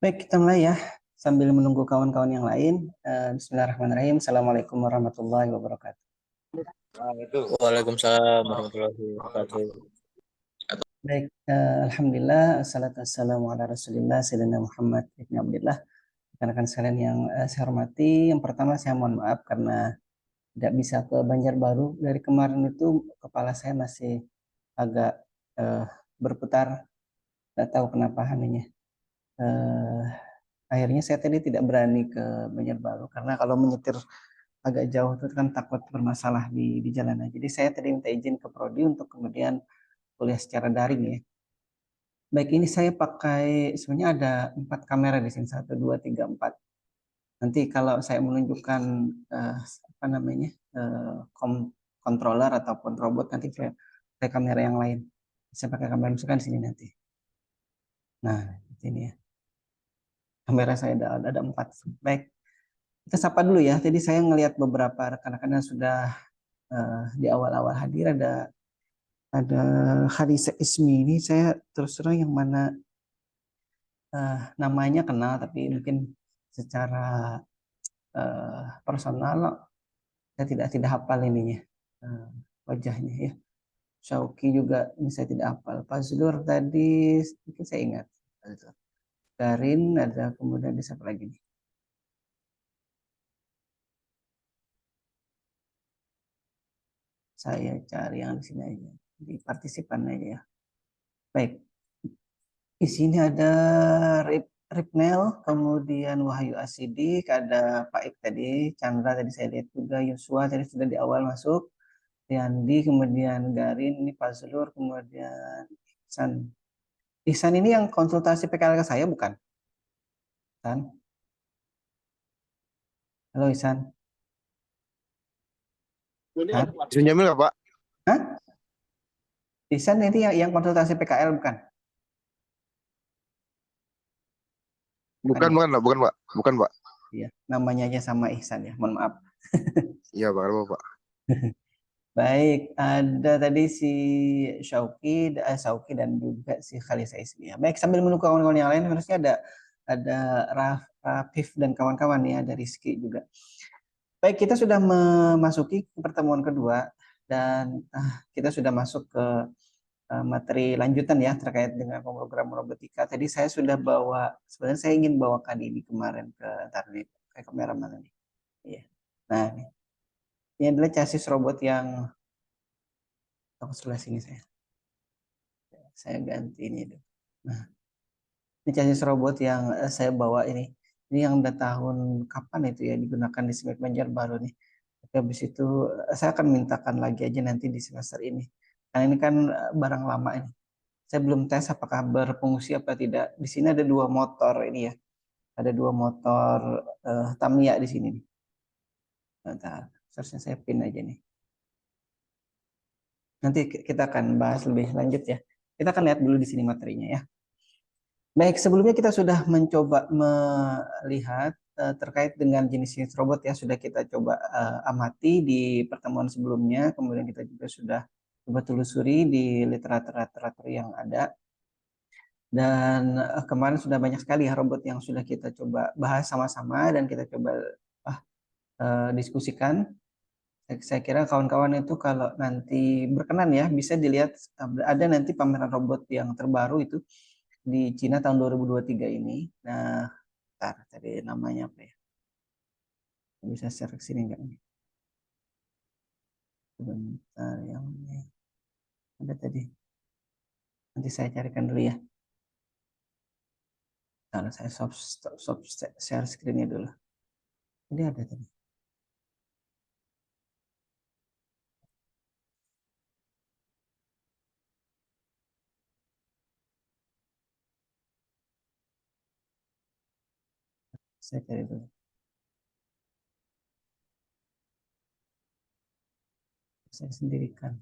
Baik, kita mulai ya. Sambil menunggu kawan-kawan yang lain. Bismillahirrahmanirrahim. Assalamualaikum warahmatullahi wabarakatuh. Waalaikumsalam warahmatullahi wabarakatuh. Baik, Alhamdulillah. Assalatu wassalamu ala rasulillah, Sayyidina Muhammad ibn Abdillah. Rekan-rekan sekalian yang saya hormati. Yang pertama saya mohon maaf karena tidak bisa ke Banjarbaru. Dari kemarin itu kepala saya masih agak eh, berputar. Tidak tahu kenapa anunya. Eh, Akhirnya saya tadi tidak berani ke Banjarbaru karena kalau menyetir agak jauh itu kan takut bermasalah di jalanan. Jadi saya tadi minta izin ke Prodi untuk kemudian kuliah secara daring ya. Baik, ini saya pakai sebenarnya ada 4 kamera di sini, 1, 2, 3, 4. Nanti kalau saya menunjukkan eh, apa namanya controller ataupun robot nanti saya pakai kamera yang lain. Saya pakai kamera misalkan di sini nanti. Nah, ini ya. Kamera saya ada 4. Baik, kita sapa dulu ya. Jadi saya ngelihat beberapa rekan-rekan yang sudah di awal-awal hadir ada Khalisa Ismi. Ini saya terus terang yang mana namanya kenal tapi mungkin secara personal saya tidak hafal ininya, eh, wajahnya ya. Syauki juga ini saya tidak hafal. Fazlur tadi mungkin saya ingat. Darin ada, kemudian di siapa lagi nih? Saya cari yang di sini aja, di partisipan aja ya. Baik, di sini ada Ripnel, kemudian Wahyu Asidik, ada Pak Ik tadi, Chandra tadi saya lihat juga, Yosua tadi sudah di awal masuk, Yandi, kemudian Garin, ini Pak Zulur, kemudian Ihsan. Ihsan ini yang konsultasi PKL ke saya bukan? Ihsan? Halo Ihsan? Hah? Ihsan Jamil nggak Pak? Hah? Ihsan ini yang konsultasi PKL bukan? Bukan, Ya? bukan, Pak. Bukan, Pak. Bukan, Pak. Iya, namanya aja sama Ihsan ya, mohon maaf. Iya, Pak. Apa, Pak? Baik, ada tadi si Syauki dan juga si Khalisa Ismi. Ya. Baik, sambil menunggu kawan-kawan yang lain, harusnya ada Rafif dan kawan-kawan ya, ada Rizky juga. Baik, kita sudah memasuki pertemuan kedua dan kita sudah masuk ke materi lanjutan ya terkait dengan pemrograman robotika. Tadi saya sudah bawa, sebenarnya saya ingin bawa Kadidi kemarin ke tadi ke kamera mana nih? Iya. Nah, ini adalah chassis robot yang sebelah sini saya ganti ini dulu. Nah, ini chassis robot yang saya bawa ini. Ini yang udah tahun kapan itu ya digunakan di SMEK Banjarbaru nih. Tapi habis itu saya akan mintakan lagi aja nanti di semester ini. Karena ini kan barang lama ini. Saya belum tes apakah berfungsi apa tidak. Di sini ada 2 motor ini ya. Ada 2 motor Tamiya di sini nih. Bentar, seharusnya saya pin aja nih. Nanti kita akan bahas lebih lanjut ya. Kita akan lihat dulu di sini materinya ya. Baik, sebelumnya kita sudah mencoba melihat terkait dengan jenis-jenis robot ya, sudah kita coba amati di pertemuan sebelumnya, kemudian kita juga sudah coba telusuri di literatur yang ada, dan kemarin sudah banyak sekali ya robot yang sudah kita coba bahas sama-sama dan kita coba diskusikan. Saya kira kawan-kawan itu kalau nanti berkenan ya, bisa dilihat ada nanti pameran robot yang terbaru itu di Cina tahun 2023 ini. Nah, bentar, tadi namanya apa ya? Bisa share ke sini enggak nih? Sebentar, yang ini ada tadi. Nanti saya carikan dulu ya. Kalau saya stop share screen-nya dulu. Ini ada tadi. Saya cari dulu. Saya sendirikan.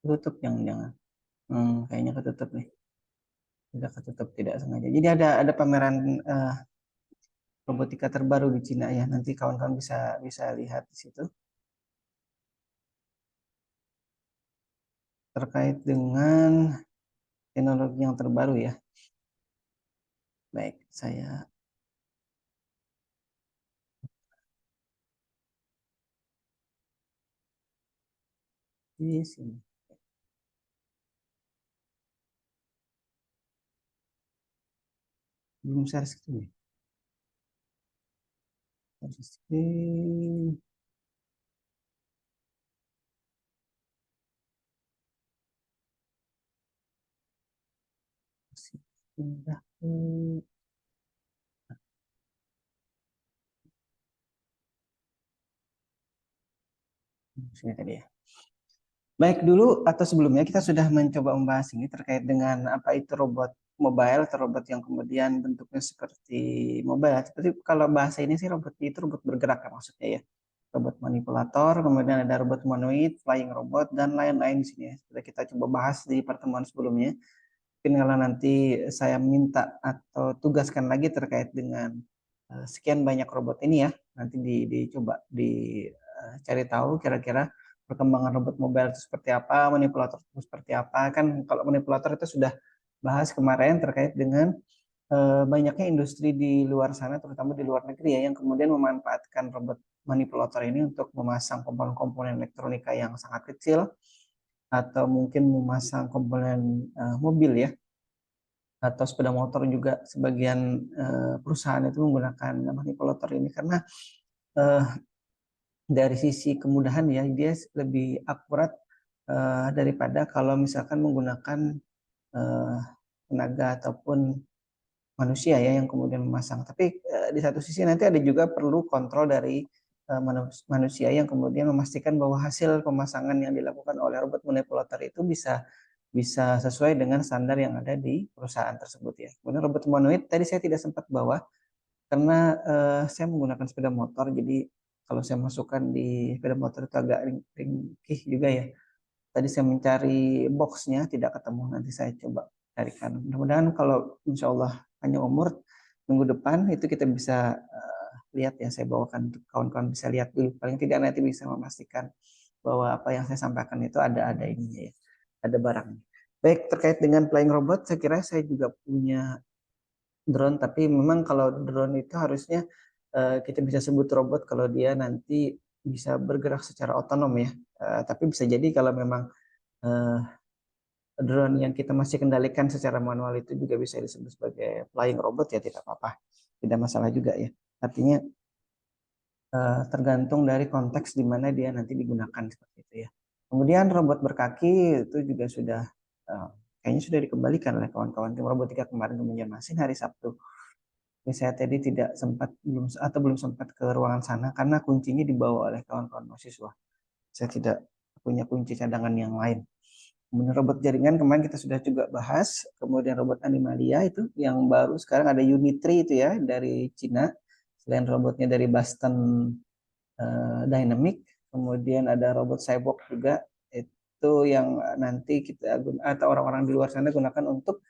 Tutup yang jangan. Kayaknya ketutup nih. Tidak ketutup tidak sengaja. Jadi ada pameran robotika terbaru di Cina ya. Nanti kawan-kawan bisa bisa lihat di situ terkait dengan teknologi yang terbaru ya. Baik, saya di sini. Belum share screen ya? Share screen. Pindah ke sini tadi ya. Baik, dulu atau sebelumnya kita sudah mencoba membahas ini terkait dengan apa itu robot mobile atau robot yang kemudian bentuknya seperti mobile. Seperti kalau bahasa ini sih robot itu robot bergerak ya maksudnya ya. Robot manipulator, kemudian ada robot humanoid, flying robot, dan lain-lain di sini ya. Sudah kita coba bahas di pertemuan sebelumnya. Mungkin kalau nanti saya minta atau tugaskan lagi terkait dengan sekian banyak robot ini ya, nanti dicoba dicari tahu kira-kira perkembangan robot mobile itu seperti apa, manipulator itu seperti apa. Kan kalau manipulator itu sudah bahas kemarin terkait dengan banyaknya industri di luar sana, terutama di luar negeri ya, yang kemudian memanfaatkan robot manipulator ini untuk memasang komponen-komponen elektronika yang sangat kecil, atau mungkin memasang komponen mobil ya, atau sepeda motor juga sebagian perusahaan itu menggunakan manipulator ini karena uh, dari sisi kemudahan ya dia lebih akurat daripada kalau misalkan menggunakan uh, tenaga ataupun manusia ya yang kemudian memasang. Tapi di satu sisi nanti ada juga perlu kontrol dari manusia yang kemudian memastikan bahwa hasil pemasangan yang dilakukan oleh robot manipulator itu bisa sesuai dengan standar yang ada di perusahaan tersebut ya. Kemudian robot humanoid tadi saya tidak sempat bawa karena saya menggunakan sepeda motor, jadi kalau saya masukkan di sepeda motor itu agak ringkih juga ya. Tadi saya mencari boxnya tidak ketemu, nanti saya coba carikan. Mudah-mudahan kalau insya Allah hanya umur minggu depan itu kita bisa lihat ya, saya bawakan untuk kawan-kawan bisa lihat dulu. Paling tidak nanti bisa memastikan bahwa apa yang saya sampaikan itu ada ininya ya, ada barangnya. Baik, terkait dengan flying robot, saya kira saya juga punya drone, tapi memang kalau drone itu harusnya kita bisa sebut robot kalau dia nanti bisa bergerak secara otonom ya. Tapi bisa jadi kalau memang uh, drone yang kita masih kendalikan secara manual itu juga bisa disebut sebagai flying robot ya, tidak apa-apa, tidak masalah juga ya. Artinya tergantung dari konteks di mana dia nanti digunakan seperti itu ya. Kemudian robot berkaki itu juga sudah kayaknya sudah dikembalikan oleh kawan-kawan tim robotika kemarin ke Banjarmasin hari Sabtu. Tapi saya tadi tidak sempat belum sempat ke ruangan sana karena kuncinya dibawa oleh kawan-kawan mahasiswa. Saya tidak punya kunci cadangan yang lain. Kemudian robot jaringan kemarin kita sudah juga bahas. Kemudian robot Animalia itu yang baru sekarang ada Unitree itu ya dari Cina. Selain robotnya dari Boston Dynamic, kemudian ada robot Cyborg juga itu yang nanti kita atau orang-orang di luar sana gunakan untuk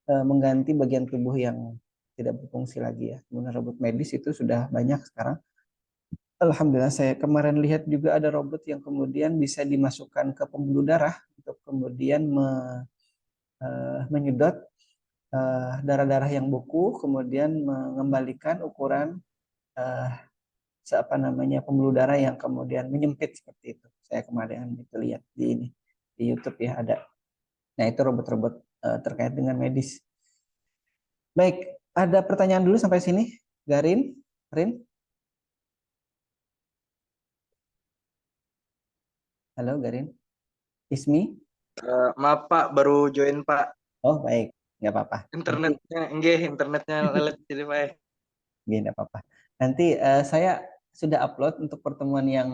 mengganti bagian tubuh yang tidak berfungsi lagi ya. Kemudian robot medis itu sudah banyak sekarang. Alhamdulillah saya kemarin lihat juga ada robot yang kemudian bisa dimasukkan ke pembuluh darah untuk kemudian menyedot darah-darah yang beku, kemudian mengembalikan ukuran uh, apa namanya pembuluh darah yang kemudian menyempit seperti itu. Saya kemarin itu lihat di ini di YouTube ya ada. Nah itu robot-robot terkait dengan medis. Baik, ada pertanyaan dulu sampai sini, Garin, Rin. Halo Garin, Ismi. Maaf Pak, baru join Pak. Oh baik, nggak apa-apa. Internetnya lelet jadi Pak. Nggak apa-apa. Nanti saya sudah upload untuk pertemuan yang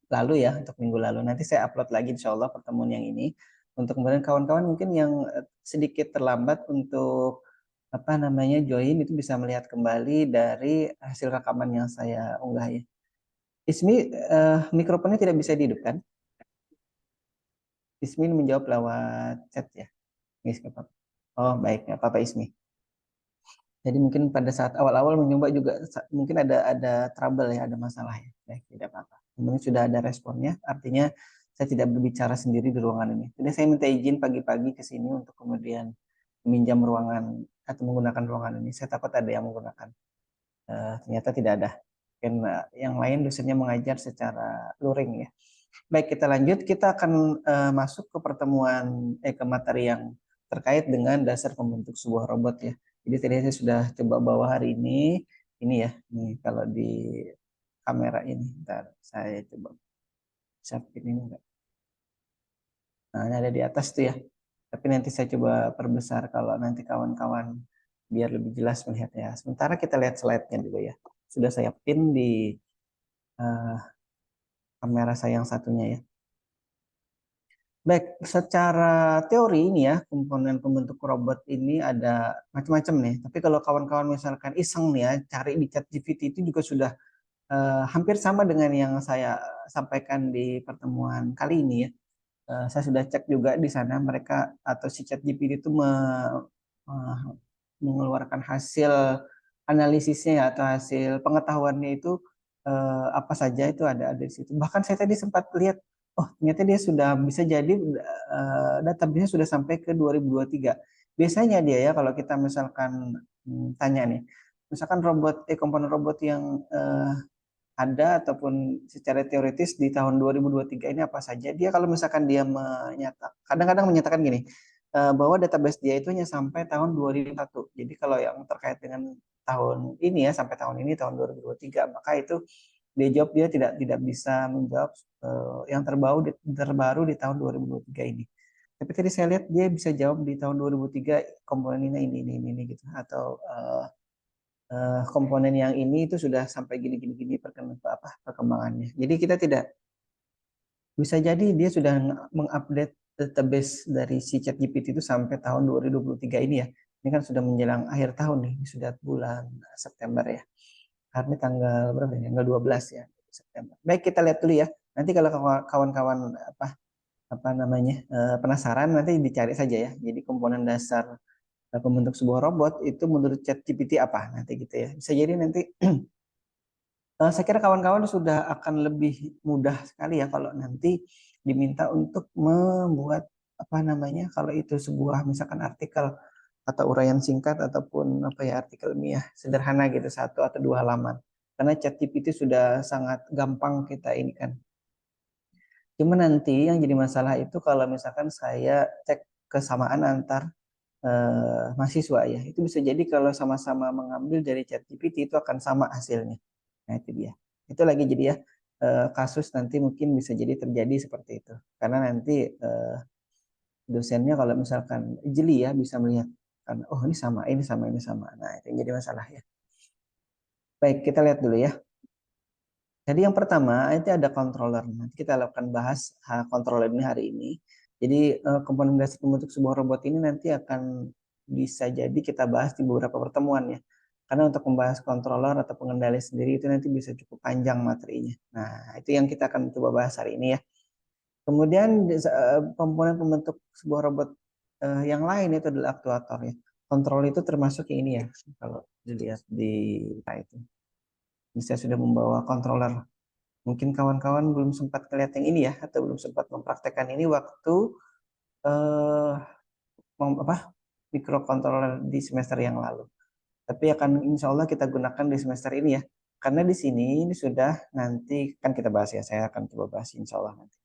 lalu ya, untuk minggu lalu. Nanti saya upload lagi insya Allah pertemuan yang ini. Untuk kemudian kawan-kawan mungkin yang sedikit terlambat untuk apa namanya join itu bisa melihat kembali dari hasil rekaman yang saya unggah ya. Ismi, mikrofonnya tidak bisa dihidupkan. Ismi menjawab lewat chat ya. Yes, oh baik, nggak apa-apa Ismi. Jadi mungkin pada saat awal-awal mencoba juga mungkin ada trouble ya, ada masalah ya. Baik, tidak apa-apa. Kemudian sudah ada responnya, artinya saya tidak berbicara sendiri di ruangan ini. Jadi saya minta izin pagi-pagi ke sini untuk kemudian meminjam ruangan atau menggunakan ruangan ini. Saya takut ada yang menggunakan. Ternyata tidak ada. Karena yang lain dosennya mengajar secara luring ya. Baik, kita lanjut. Kita akan masuk ke pertemuan ke materi yang terkait dengan dasar pembentuk sebuah robot ya. Jadi tadi saya sudah coba bawa hari ini ya. Nih kalau di kamera ini, ntar saya coba siapin ini enggak. Nah, ini ada di atas tuh ya. Tapi nanti saya coba perbesar kalau nanti kawan-kawan biar lebih jelas melihatnya. Sementara kita lihat slide-nya dulu ya. Sudah saya pin di kamera saya yang satunya ya. Baik, secara teori ini ya, komponen pembentuk robot ini ada macam-macam nih. Tapi kalau kawan-kawan misalkan iseng nih ya, cari di ChatGPT itu juga sudah hampir sama dengan yang saya sampaikan di pertemuan kali ini ya. Saya sudah cek juga di sana mereka atau si ChatGPT itu mengeluarkan hasil analisisnya ya, atau hasil pengetahuannya itu apa saja itu ada di situ. Bahkan saya tadi sempat lihat, oh ternyata dia sudah bisa jadi database sudah sampai ke 2023. Biasanya dia ya kalau kita misalkan tanya nih, misalkan komponen robot yang ada ataupun secara teoritis di tahun 2023 ini apa saja. Dia kalau misalkan dia kadang-kadang menyatakan gini, bahwa database dia itu hanya sampai tahun 2001. Jadi kalau yang terkait dengan tahun ini ya, sampai tahun ini tahun 2023, maka itu dia jawab dia tidak bisa menjawab yang terbaru di tahun 2023 ini. Tapi tadi saya lihat dia bisa jawab di tahun 2003 komponen ini gitu, atau komponen yang ini itu sudah sampai gini perkembangannya. Jadi kita tidak bisa jadi dia sudah mengupdate database dari si ChatGPT itu sampai tahun 2023 ini ya. Ini kan sudah menjelang akhir tahun nih, sudah bulan September ya. Karena tanggal berapa ya? Tanggal 12 ya, September. Baik, kita lihat dulu ya. Nanti kalau kawan-kawan penasaran nanti dicari saja ya. Jadi komponen dasar pembentuk sebuah robot itu menurut ChatGPT apa nanti gitu ya. Bisa jadi nanti saya kira kawan-kawan sudah akan lebih mudah sekali ya kalau nanti diminta untuk membuat kalau itu sebuah misalkan artikel atau uraian singkat ataupun artikel ilmiah sederhana gitu 1 atau 2 halaman. Karena ChatGPT sudah sangat gampang kita ini kan. Cuma nanti yang jadi masalah itu kalau misalkan saya cek kesamaan antar mahasiswa ya, itu bisa jadi kalau sama-sama mengambil dari ChatGPT itu akan sama hasilnya. Nah itu dia. Itu lagi jadi ya kasus nanti mungkin bisa jadi terjadi seperti itu. Karena nanti dosennya kalau misalkan jeli ya bisa melihat kan, oh ini sama, ini sama, ini sama. Nah itu yang jadi masalah ya. Baik, kita lihat dulu ya. Jadi yang pertama itu ada controller. Nanti kita lakukan bahas controller ini hari ini. Jadi komponen dasar pembentuk sebuah robot ini nanti akan bisa jadi kita bahas di beberapa pertemuan ya. Karena untuk membahas controller atau pengendali sendiri itu nanti bisa cukup panjang materinya. Nah, itu yang kita akan coba bahas hari ini ya. Kemudian komponen pembentuk sebuah robot yang lain itu adalah aktuator ya. Kontrol itu termasuk yang ini ya. Kalau dilihat di itu. Bisa sudah membawa controller. Mungkin kawan-kawan belum sempat lihat yang ini ya, atau belum sempat mempraktekkan ini waktu microcontroller di semester yang lalu. Tapi akan insya Allah kita gunakan di semester ini ya. Karena di sini ini sudah nanti kan kita bahas ya, saya akan coba bahas insya Allah nanti.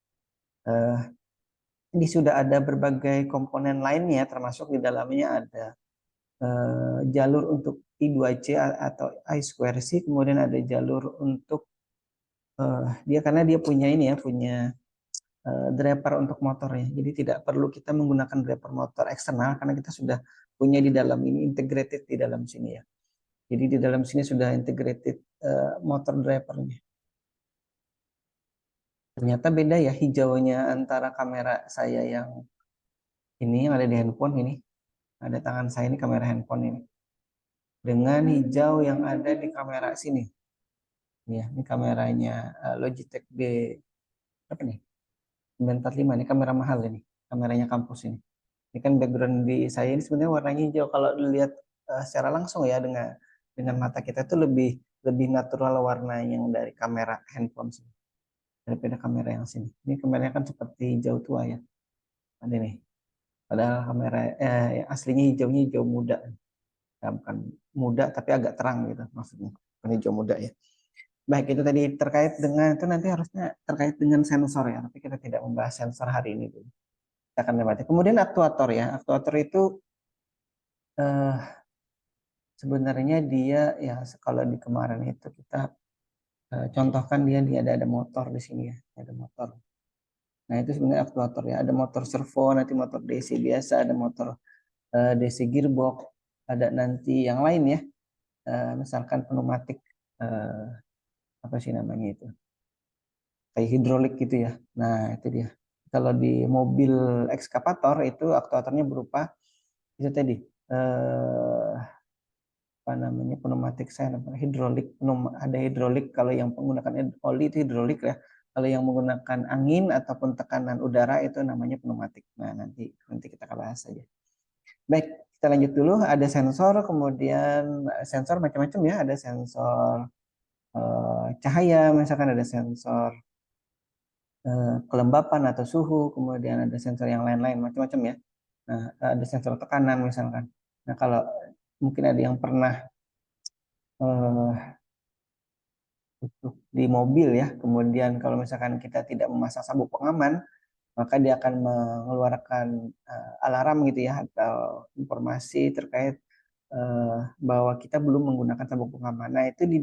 Ini sudah ada berbagai komponen lainnya, termasuk di dalamnya ada jalur untuk I2C atau I2C, kemudian ada jalur untuk karena dia punya ini ya, punya driver untuk motornya. Jadi tidak perlu kita menggunakan driver motor eksternal karena kita sudah punya di dalam ini integrated di dalam sini ya. Jadi di dalam sini sudah integrated motor drivernya. Ternyata beda ya hijaunya antara kamera saya yang ini yang ada di handphone ini, ada tangan saya ini kamera handphone ini, dengan hijau yang ada di kamera sini. Ya, ini kameranya Logitech B apa nih? 945 ini kamera mahal ini, kameranya kampus ini. Ini kan background di saya ini sebenarnya warnanya hijau. Kalau dilihat secara langsung ya dengan mata kita itu lebih natural warna yang dari kamera handphone sih daripada kamera yang sini. Ini kameranya kan seperti hijau tua ya. Ada nih. Padahal kamera yang aslinya hijaunya hijau muda. Ya, bukan muda tapi agak terang gitu maksudnya, bukan hijau muda ya. Baik, itu tadi terkait dengan itu, nanti harusnya terkait dengan sensor ya, tapi kita tidak membahas sensor hari ini dulu. Kita akan lewati. Kemudian aktuator ya, aktuator itu sebenarnya dia ya kalau di kemarin itu kita contohkan dia ada motor di sini ya, ada motor. Nah itu sebenarnya aktuator ya, ada motor servo, nanti motor DC biasa, ada motor DC gearbox, ada nanti yang lain ya, misalkan pneumatik apa sih namanya itu, kayak hidrolik gitu ya. Nah itu dia. Kalau di mobil ekskavator itu aktuatornya berupa itu tadi apa namanya pneumatik saya hidrolik, ada hidrolik kalau yang menggunakan oli itu hidrolik ya. Kalau yang menggunakan angin ataupun tekanan udara itu namanya pneumatik. Nah nanti kita akan bahas saja. Baik, kita lanjut dulu. Ada sensor, kemudian sensor macam-macam ya. Ada sensor cahaya, misalkan ada sensor kelembapan atau suhu, kemudian ada sensor yang lain-lain macam-macam ya. Nah, ada sensor tekanan misalkan. Nah, kalau mungkin ada yang pernah di mobil ya, kemudian kalau misalkan kita tidak memasang sabuk pengaman, maka dia akan mengeluarkan alarm gitu ya, atau informasi terkait bahwa kita belum menggunakan sabuk pengaman. Nah, itu di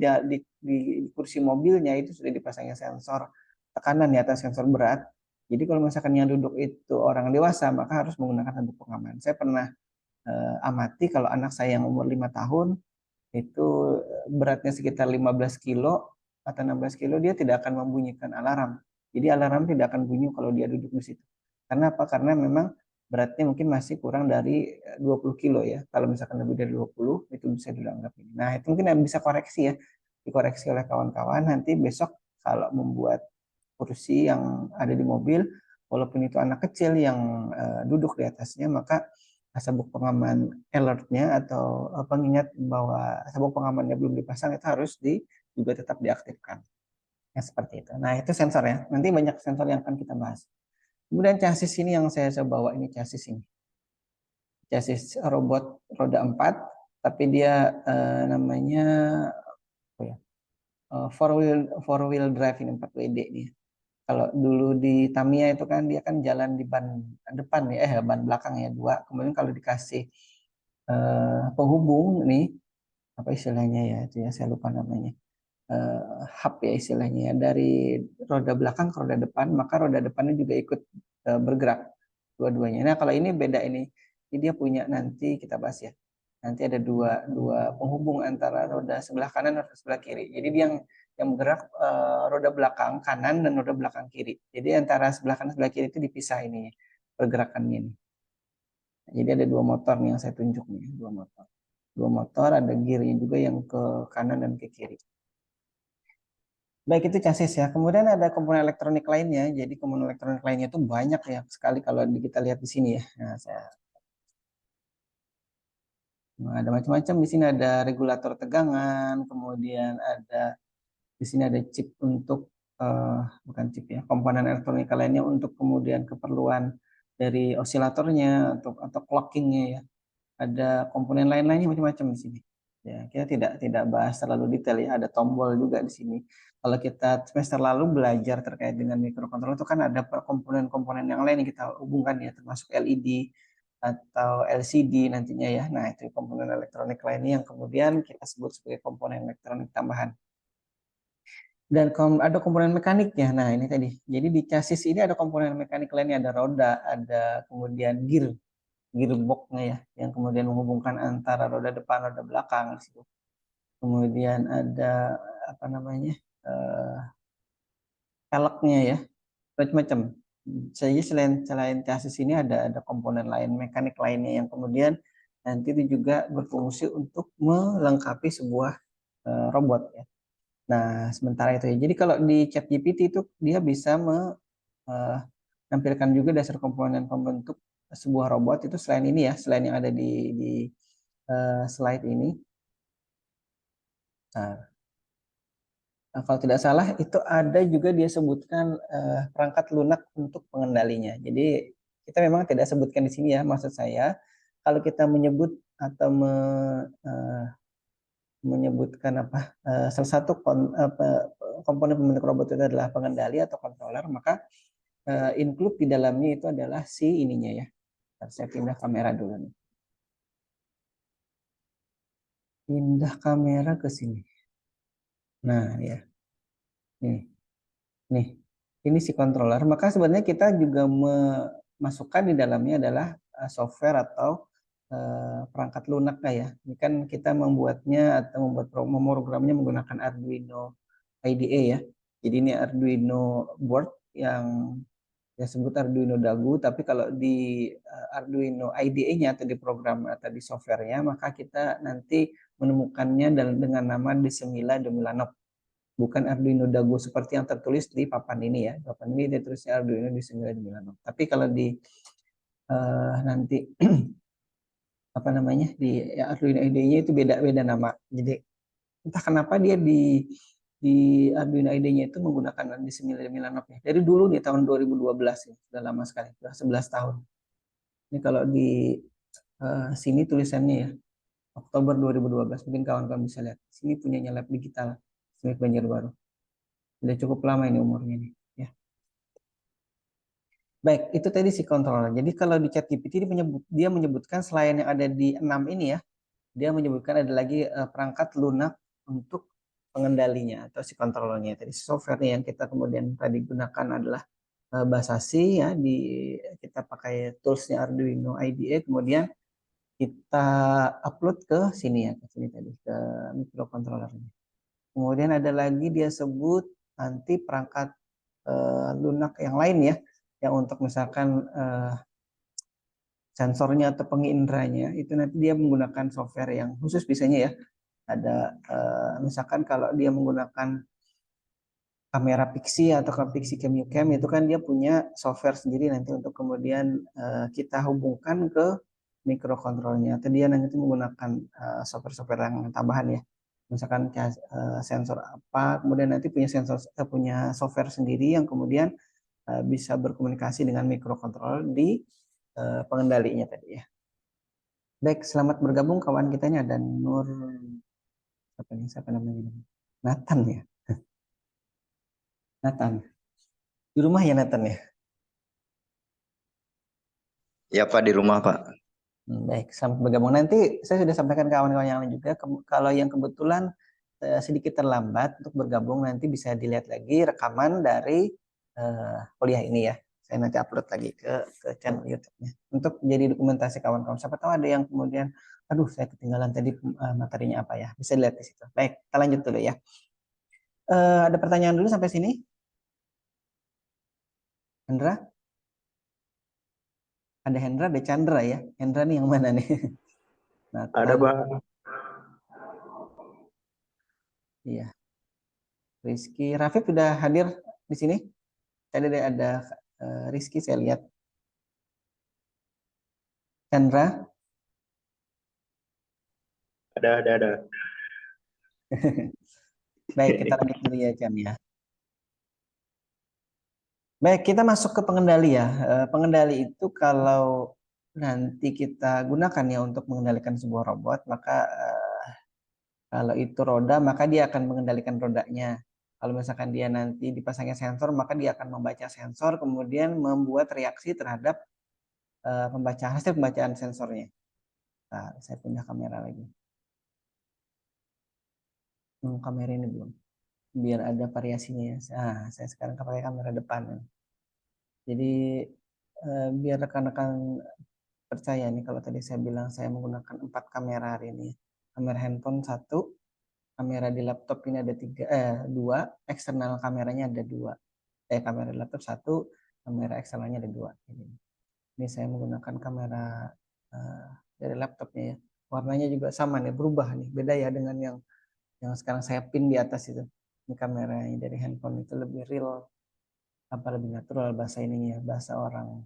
kursi mobilnya itu sudah dipasangnya sensor tekanan ya, atau sensor berat. Jadi kalau misalkan yang duduk itu orang dewasa, maka harus menggunakan sabuk pengaman. Saya pernah amati kalau anak saya yang umur 5 tahun, itu beratnya sekitar 15 kilo atau 16 kilo, dia tidak akan membunyikan alarm. Jadi alarm tidak akan bunyi kalau dia duduk di situ. Karena apa? Karena memang beratnya mungkin masih kurang dari 20 kilo ya. Kalau misalkan lebih dari 20, itu bisa dianggap ini. Nah, itu mungkin bisa koreksi ya. Dikoreksi oleh kawan-kawan. Nanti besok kalau membuat kursi yang ada di mobil, walaupun itu anak kecil yang duduk di atasnya, maka sabuk pengaman alertnya atau pengingat bahwa sabuk pengamannya belum dipasang itu harus juga tetap diaktifkan. Ya, seperti itu. Nah, itu sensor ya. Nanti banyak sensor yang akan kita bahas. Kemudian chassis ini yang saya bawa ini, chassis ini. Chassis robot roda 4, tapi dia namanya apa ya? Four wheel drive ini, 4WD nih. Kalau dulu di Tamiya itu kan dia kan jalan di ban depan ya, ban belakang ya 2. Kemudian kalau dikasih penghubung nih, apa istilahnya ya, itu ya saya lupa namanya, hub ya istilahnya ya, dari roda belakang ke roda depan, maka roda depannya juga ikut bergerak dua-duanya. Nah kalau ini beda ini dia punya, nanti kita bahas ya, nanti ada dua penghubung antara roda sebelah kanan dan sebelah kiri. Jadi dia yang bergerak roda belakang kanan dan roda belakang kiri. Jadi antara sebelah kanan sebelah kiri itu dipisah ini pergerakannya ini. Jadi ada dua motor nih yang saya tunjuk nih, dua motor, ada gearnya juga yang ke kanan dan ke kiri. Baik, itu chassis ya. Kemudian ada komponen elektronik lainnya. Jadi komponen elektronik lainnya itu banyak ya sekali kalau kita lihat di sini ya. Ada macam-macam di sini, ada regulator tegangan, kemudian ada di sini ada chip untuk bukan chip ya, komponen elektronik lainnya untuk kemudian keperluan dari osilatornya atau clockingnya ya. Ada komponen lain-lainnya macam-macam di sini. Ya, kita tidak bahas terlalu detail ya. Ada tombol juga di sini. Kalau kita semester lalu belajar terkait dengan microcontroller itu kan ada komponen-komponen yang lain yang kita hubungkan ya, termasuk LED atau LCD nantinya ya. Nah, itu komponen elektronik lainnya yang kemudian kita sebut sebagai komponen elektronik tambahan. Dan ada komponen mekaniknya. Nah, ini tadi. Jadi di chassis ini ada komponen mekanik lainnya, ada roda, ada kemudian gearbox-nya ya, yang kemudian menghubungkan antara roda depan roda belakang di situ. Kemudian ada apa namanya? Peleknya ya, macam-macam. Jadi selain chassis ini ada komponen lain, mekanik lainnya yang kemudian nanti itu juga berfungsi untuk melengkapi sebuah robot ya. Nah, sementara itu ya. Jadi kalau di ChatGPT itu dia bisa menampilkan juga dasar komponen pembentuk sebuah robot itu selain ini ya, selain yang ada di slide ini. Nah, kalau tidak salah itu ada juga dia sebutkan perangkat lunak untuk pengendalinya. Jadi kita memang tidak sebutkan di sini ya, maksud saya kalau kita menyebut atau menyebutkan salah satu komponen pembentuk robot itu adalah pengendali atau controller, maka include di dalamnya itu adalah si ininya ya. Saya pindah kamera dulu nih. Pindah kamera ke sini. Nah ya, nih, ini si controller. Maka sebenarnya kita juga memasukkan di dalamnya adalah software atau perangkat lunak ya. Ini kan kita membuatnya atau memprogramnya menggunakan Arduino IDE ya. Jadi ini Arduino board yang disebut Arduino Dagu, tapi kalau di Arduino IDE-nya atau di program atau di softwarenya, maka kita nanti menemukannya dengan nama Desemila Demilanov, bukan Arduino Dagu seperti yang tertulis di papan ini ya. Papan ini ditulisnya Arduino Desemila Demilanov. Tapi kalau di nanti apa namanya di Arduino IDE-nya itu beda-beda nama. Jadi entah kenapa dia di Arduino IDE-nya itu menggunakan Desemila ya. Dari dulu nih tahun 2012 ya, sudah lama sekali, sudah 11 tahun. Ini kalau di sini tulisannya ya, Oktober 2012, mungkin kawan-kawan bisa lihat. Sini punyanya Lab Digital, SMIC Banjarbaru. Sudah cukup lama ini umurnya nih, ya. Baik, itu tadi si controller. Jadi kalau di ChatGPT dia menyebutkan selain yang ada di 6 ini ya, dia menyebutkan ada lagi perangkat lunak untuk pengendalinya atau si controllernya. Tadi software yang kita kemudian tadi gunakan adalah bahasa C ya, kita pakai toolsnya Arduino IDE, kemudian kita upload ke sini ya, ke sini tadi, ke microcontrollernya. Kemudian ada lagi dia sebut nanti perangkat lunak yang lain ya, yang untuk misalkan sensornya atau penginderanya itu nanti dia menggunakan software yang khusus biasanya ya. Ada misalkan kalau dia menggunakan kamera Pixie atau Pixie Cameo Cam itu kan dia punya software sendiri nanti untuk kemudian kita hubungkan ke microcontrollernya, atau dia nanti menggunakan software-software yang tambahan ya. Misalkan sensor apa, kemudian nanti punya software sendiri yang kemudian bisa berkomunikasi dengan microcontroller di pengendalinya tadi ya. Baik, selamat bergabung kawan kita, ini ada Nur siapa namanya? Nathan ya. Nathan. Di rumah ya Nathan ya? Ya Pak, di rumah Pak. Baik, selamat bergabung. Nanti saya sudah sampaikan ke kawan-kawan yang lain juga, kalau yang kebetulan sedikit terlambat untuk bergabung, nanti bisa dilihat lagi rekaman dari kuliah ini ya. Saya nanti upload lagi ke channel YouTube-nya untuk jadi dokumentasi kawan-kawan. Siapa tahu ada yang kemudian, aduh saya ketinggalan tadi materinya apa ya. Bisa dilihat di situ. Baik, kita lanjut dulu ya. Ada pertanyaan dulu sampai sini? Hendra? Ada Hendra, ada Chandra ya. Hendra nih yang mana nih? Nah, Ada Bang. Iya. Rizky, Rafif sudah hadir di sini? Tadi ada Rizky saya lihat. Chandra? Ada. Baik, kita lanjut dulu ya Chan ya. Baik, kita masuk ke pengendali ya. Pengendali itu kalau nanti kita gunakan ya untuk mengendalikan sebuah robot, maka kalau itu roda, maka dia akan mengendalikan rodanya. Kalau misalkan dia nanti dipasangnya sensor, maka dia akan membaca sensor, kemudian membuat reaksi terhadap hasil pembacaan sensornya. Nah, saya pindah kamera lagi. Kamera ini belum. Biar ada variasinya ya. Nah, saya sekarang pakai kamera depan. Jadi biar rekan-rekan percaya nih kalau tadi saya bilang saya menggunakan 4 kamera hari ini. Kamera handphone 1, kamera di laptop ini ada 2, eksternal kameranya ada 2. Kamera di laptop 1, kamera eksternalnya ada 2. Ini saya menggunakan kamera dari laptopnya ya. Warnanya juga sama nih, berubah nih. Beda ya dengan yang sekarang saya pin di atas itu. Ini kameranya dari handphone itu lebih real, lebih natural bahasa ininya, bahasa orang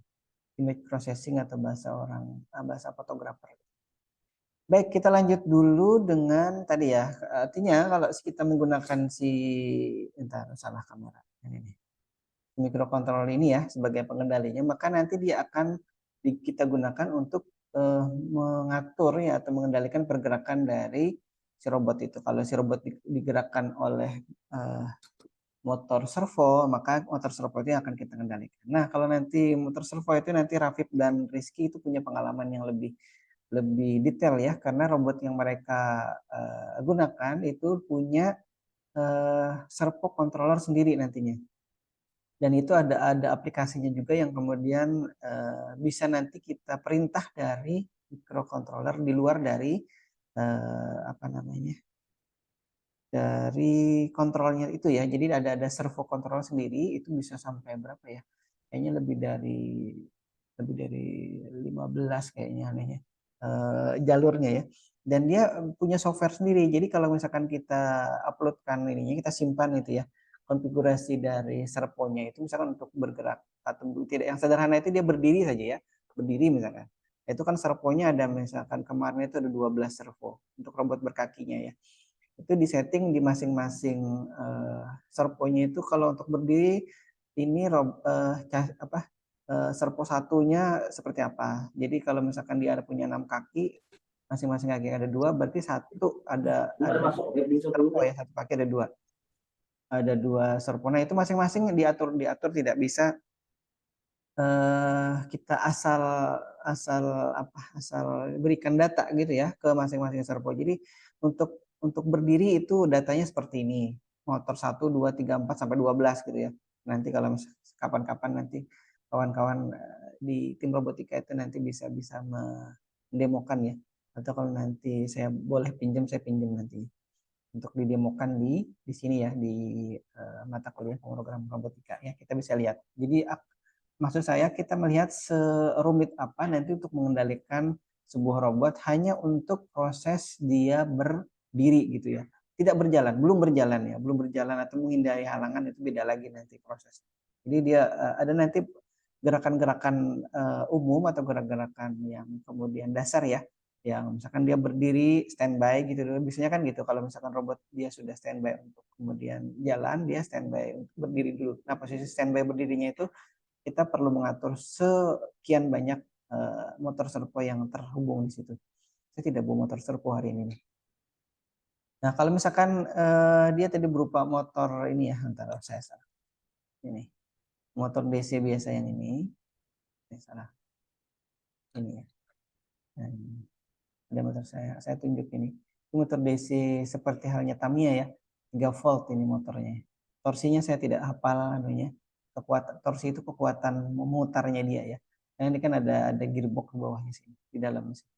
image processing atau bahasa fotografer. Baik, kita lanjut dulu dengan tadi ya. Artinya kalau kita menggunakan salah kamera ini nih, microcontroller ini ya sebagai pengendalinya, maka nanti dia akan kita gunakan untuk mengatur ya atau mengendalikan pergerakan dari si robot itu. Kalau si robot digerakkan oleh motor servo, maka motor servo itu yang akan kita kendalikan. Nah, kalau nanti motor servo itu nanti Rafif dan Rizky itu punya pengalaman yang lebih detail ya, karena robot yang mereka gunakan itu punya servo controller sendiri nantinya. Dan itu ada aplikasinya juga yang kemudian bisa nanti kita perintah dari microcontroller di luar dari apa namanya, dari kontrolnya itu ya. Jadi ada servo kontrol sendiri, itu bisa sampai berapa ya? Kayaknya lebih dari 15 kayaknya anehnya jalurnya ya. Dan dia punya software sendiri. Jadi kalau misalkan kita uploadkan ininya, kita simpan itu ya, konfigurasi dari servonya itu misalkan untuk bergerak atau tidak, yang sederhana itu dia berdiri saja ya. Berdiri misalkan. Itu kan servonya ada, misalkan kemarin itu ada 12 servo untuk robot berkakinya ya. Itu disetting di masing-masing servonya itu. Kalau untuk berdiri ini servo satunya seperti apa. Jadi kalau misalkan dia punya 6 kaki, masing-masing kaki ada 2, berarti ada servo ya, satu kaki ada 2. Ada 2 servo. Nah, itu masing-masing diatur tidak bisa kita asal berikan data gitu ya ke masing-masing servo. Jadi untuk berdiri itu datanya seperti ini. Motor 1, 2, 3, 4 sampai 12 gitu ya. Nanti kalau kapan-kapan nanti kawan-kawan di tim robotika itu nanti bisa mendemokan ya. Atau kalau nanti saya boleh pinjam, saya pinjam nanti untuk didemokan di sini ya, di mata kuliah pemrograman robotika ya, kita bisa lihat. Jadi maksud saya kita melihat serumit apa nanti untuk mengendalikan sebuah robot hanya untuk proses dia berdiri gitu ya. Tidak berjalan, belum berjalan atau menghindari halangan, itu beda lagi nanti proses. Jadi dia ada nanti gerakan-gerakan umum atau gerakan-gerakan yang kemudian dasar ya, yang misalkan dia berdiri standby gitu dulu. Biasanya kan gitu, kalau misalkan robot dia sudah standby untuk kemudian jalan, dia standby untuk berdiri dulu. Nah, posisi standby berdirinya itu kita perlu mengatur sekian banyak motor servo yang terhubung di situ. Saya tidak bawa motor servo hari ini. Nah, kalau misalkan dia tadi berupa motor ini ya, antara saya salah. Ini motor DC biasa yang ini. Saya salah. Ini ya. Nah, ini. Ada motor saya tunjuk ini. Ini motor DC seperti halnya Tamiya ya. 3 volt ini motornya. Torsinya saya tidak hafal anunya. Kekuatan torsi itu kekuatan memutarnya dia ya. Nah, ini kan ada gearbox ke bawahnya sini di dalam sini.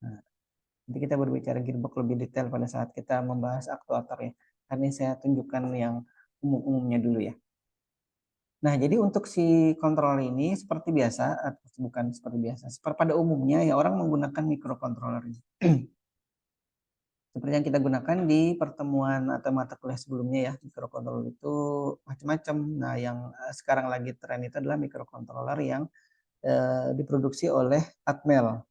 Nah, nanti kita berbicara gearbox lebih detail pada saat kita membahas aktuator ya. Karena ini saya tunjukkan yang umum-umumnya dulu ya. Nah, jadi untuk si kontrol ini seperti biasa, atau bukan seperti biasa, pada umumnya ya orang menggunakan microcontroller ini. Seperti yang kita gunakan di pertemuan atau mata kuliah sebelumnya ya, microcontroller itu macam-macam. Nah, yang sekarang lagi tren itu adalah microcontroller yang diproduksi oleh Atmel.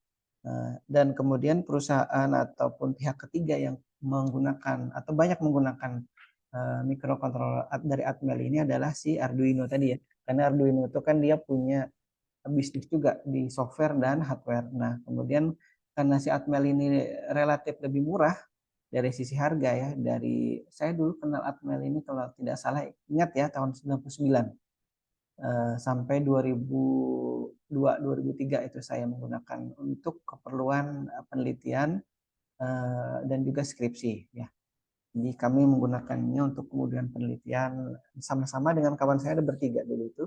Dan kemudian perusahaan ataupun pihak ketiga yang menggunakan atau banyak menggunakan microcontroller dari Atmel ini adalah si Arduino tadi ya. Karena Arduino itu kan dia punya bisnis juga di software dan hardware. Nah, kemudian karena si Atmel ini relatif lebih murah dari sisi harga ya, dari saya dulu kenal Atmel ini kalau tidak salah ingat ya tahun 99 sampai 2002-2003 itu saya menggunakan untuk keperluan penelitian dan juga skripsi ya. Jadi kami menggunakannya untuk kemudian penelitian sama-sama dengan kawan saya, ada bertiga dulu itu.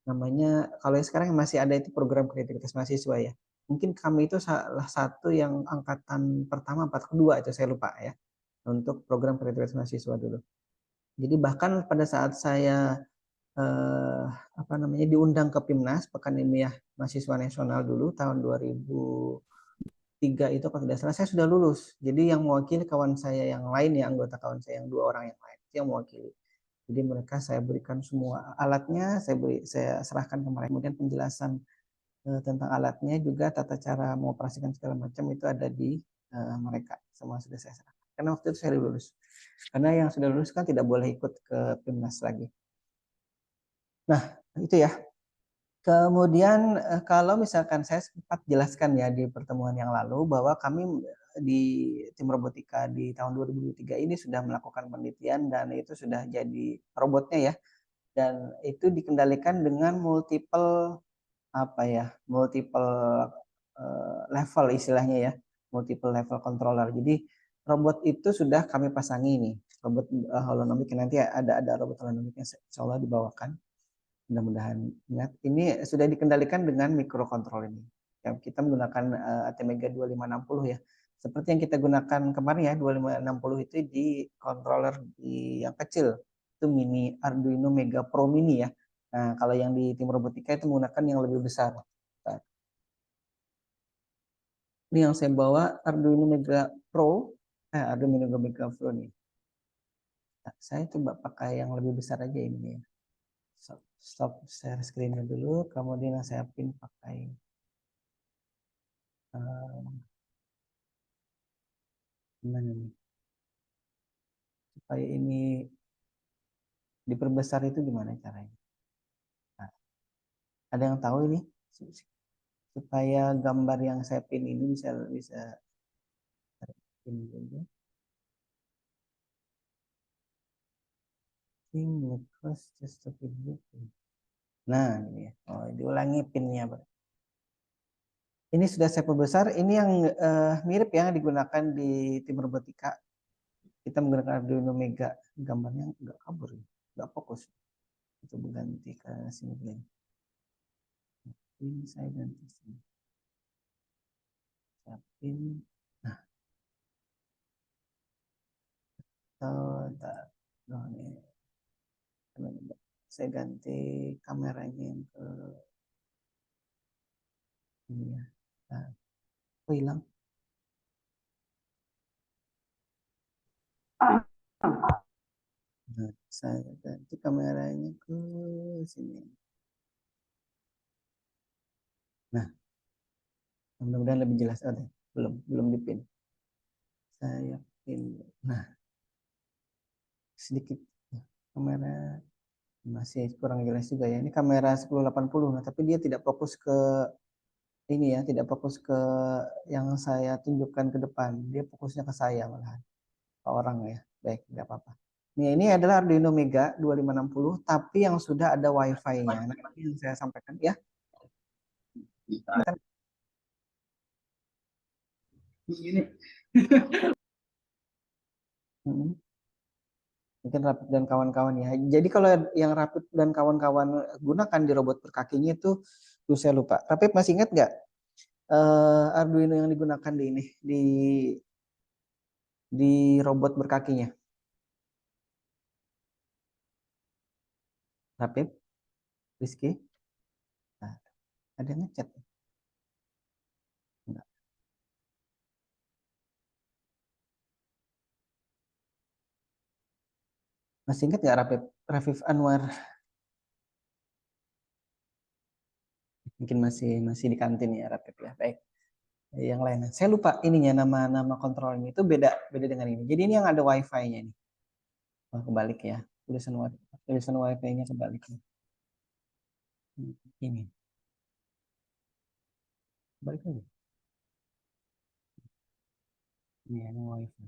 Namanya, kalau sekarang masih ada itu program kreativitas mahasiswa ya. Mungkin kami itu salah satu yang angkatan pertama, kedua itu saya lupa ya. Untuk program kreativitas mahasiswa dulu. Jadi bahkan pada saat saya diundang ke PIMNAS, Pekan Ilmiah Mahasiswa Nasional dulu tahun 2003 itu kalau tidak salah, saya sudah lulus. Jadi yang mewakili kawan saya yang lain ya, anggota kawan saya yang 2 orang yang lain itu yang mewakili. Jadi mereka saya berikan semua alatnya, saya serahkan ke mereka. Kemudian penjelasan tentang alatnya juga tata cara mengoperasikan segala macam itu ada di mereka. Semua sudah saya serahkan. Karena waktu itu saya lulus. Karena yang sudah lulus kan tidak boleh ikut ke PIMNAS lagi. Nah, itu ya. Kemudian kalau misalkan saya sempat jelaskan ya di pertemuan yang lalu bahwa kami di tim robotika di tahun 2023 ini sudah melakukan penelitian dan itu sudah jadi robotnya ya, dan itu dikendalikan dengan multiple level istilahnya ya, multiple level controller. Jadi robot itu sudah kami pasangi nih, robot holonomik, nanti ada robot holonomik yang insya Allah dibawakan. Mudah-mudahan ingat, ini sudah dikendalikan dengan microcontroller ini. Ya, kita menggunakan ATmega 2560 ya. Seperti yang kita gunakan kemarin ya, 2560 itu di controller yang kecil. Itu mini Arduino Mega Pro Mini ya. Nah, kalau yang di tim robotika itu menggunakan yang lebih besar. Nah, ini yang saya bawa Arduino Mega Pro, Arduino Mega Pro nih. Nah, saya coba pakai yang lebih besar aja ini ya. Stop share screen-nya dulu, kemudian saya pin pakai gimana nih supaya ini diperbesar, itu gimana caranya? Nah, ada yang tahu ini supaya gambar yang saya pin ini bisa pin dulu. Nah, ini ya. Oh, diulangi pinnya, Pak. Ini sudah saya perbesar. Ini yang mirip yang digunakan di tim robotika. Kita menggunakan Arduino Mega. Gambarnya nggak kabur, nggak fokus. Itu berganti ke sini dulu. Ini saya ganti sini. Saya pin. Nah, saya ganti kameranya yang ke ini ya. Nah, oh, hilang. Nah, saya ganti kameranya ke sini. Nah, mudah-mudahan lebih jelas. Oh, belum dipin. Saya pin. Nah, sedikit kamera masih kurang jelas juga ya. Ini kamera 1080. Nah, tapi dia tidak fokus ke ini ya, tidak fokus ke yang saya tunjukkan ke depan. Dia fokusnya ke saya malahan. Ke orang ya. Baik, tidak apa-apa. Ini adalah Arduino Mega 2560, tapi yang sudah ada Wi-Fi-nya. Nah, ini yang saya sampaikan ya. Ini. Mungkin Rapid dan kawan-kawan ya. Jadi kalau yang Rapid dan kawan-kawan gunakan di robot berkakinya itu, saya lupa. Rapid masih ingat nggak Arduino yang digunakan di ini di robot berkakinya? Rapid, Rizky, nah, ada yang ngechat? Enggak. Masih ingat nggak Rafif Anwar? Mungkin masih di kantin ya Rapid ya. Baik. Yang lain. Saya lupa ininya, nama kontrolnya itu beda dengan ini. Jadi ini yang ada Wi-Fi-nya nih. Oh, kebalik ya. Tulisan Wi-Fi-nya kebalik. Ini. Balik lagi. Ini ada Wi-Fi.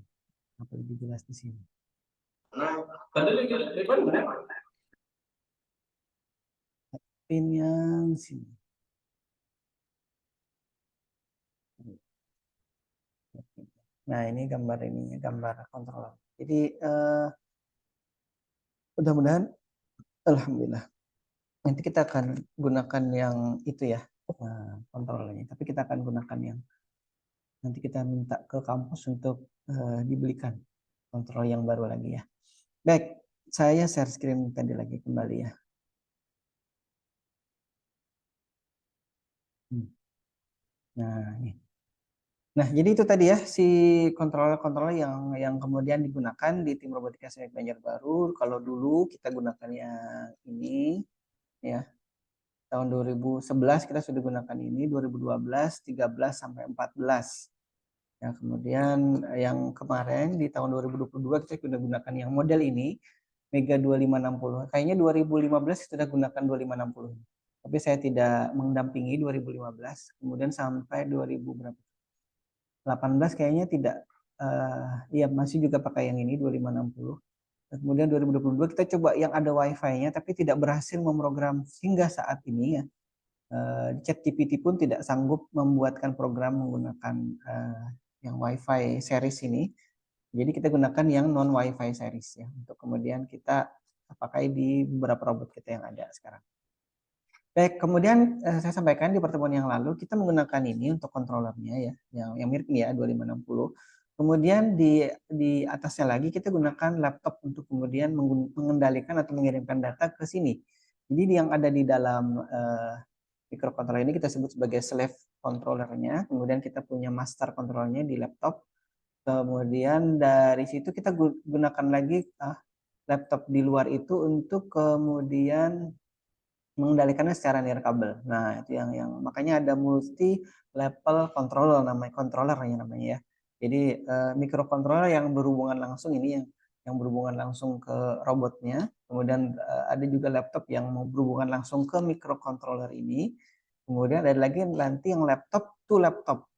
Apa lebih jelas di sini? Pin yang sini. Nah, ini gambar controller. Jadi mudah-mudahan alhamdulillah nanti kita akan gunakan yang itu ya, kontrolnya. Tapi kita akan gunakan yang nanti kita minta ke kampus untuk dibelikan kontrol yang baru lagi ya. Baik, saya share screen tadi lagi kembali ya. Nah, ini. Nah, jadi itu tadi ya si kontrol yang kemudian digunakan di tim robotika Sonic Banjar baru. Kalau dulu kita gunakannya ini ya. Tahun 2011 kita sudah gunakan ini, 2012, 13 sampai 14. Ya, kemudian yang kemarin di tahun 2022 kita sudah gunakan yang model ini Mega 2560. Kayaknya 2015 sudah gunakan 2560. tapi saya tidak mendampingi 2015, kemudian sampai 2000 berapa? 18 kayaknya tidak, ya masih juga pakai yang ini 2560. Kemudian 2022 kita coba yang ada wifi-nya tapi tidak berhasil memprogram hingga saat ini ya. ChatGPT pun tidak sanggup membuatkan program menggunakan yang wifi series ini. Jadi kita gunakan yang non wifi series ya untuk kemudian kita pakai di beberapa robot kita yang ada sekarang. Baik, kemudian saya sampaikan di pertemuan yang lalu kita menggunakan ini untuk controllernya ya, yang mirip ini ya 2560. Kemudian di atasnya lagi kita gunakan laptop untuk kemudian mengendalikan atau mengirimkan data ke sini. Jadi yang ada di dalam microcontroller ini kita sebut sebagai slave controllernya. Kemudian kita punya master controllernya di laptop. Kemudian dari situ kita gunakan lagi laptop di luar itu untuk kemudian mengendalikannya secara nirkabel. Nah, itu yang makanya ada multi level controller namanya ya. Jadi microcontroller yang berhubungan langsung ini yang berhubungan langsung ke robotnya. Kemudian ada juga laptop yang berhubungan langsung ke microcontroller ini. Kemudian ada lagi nanti yang laptop to laptop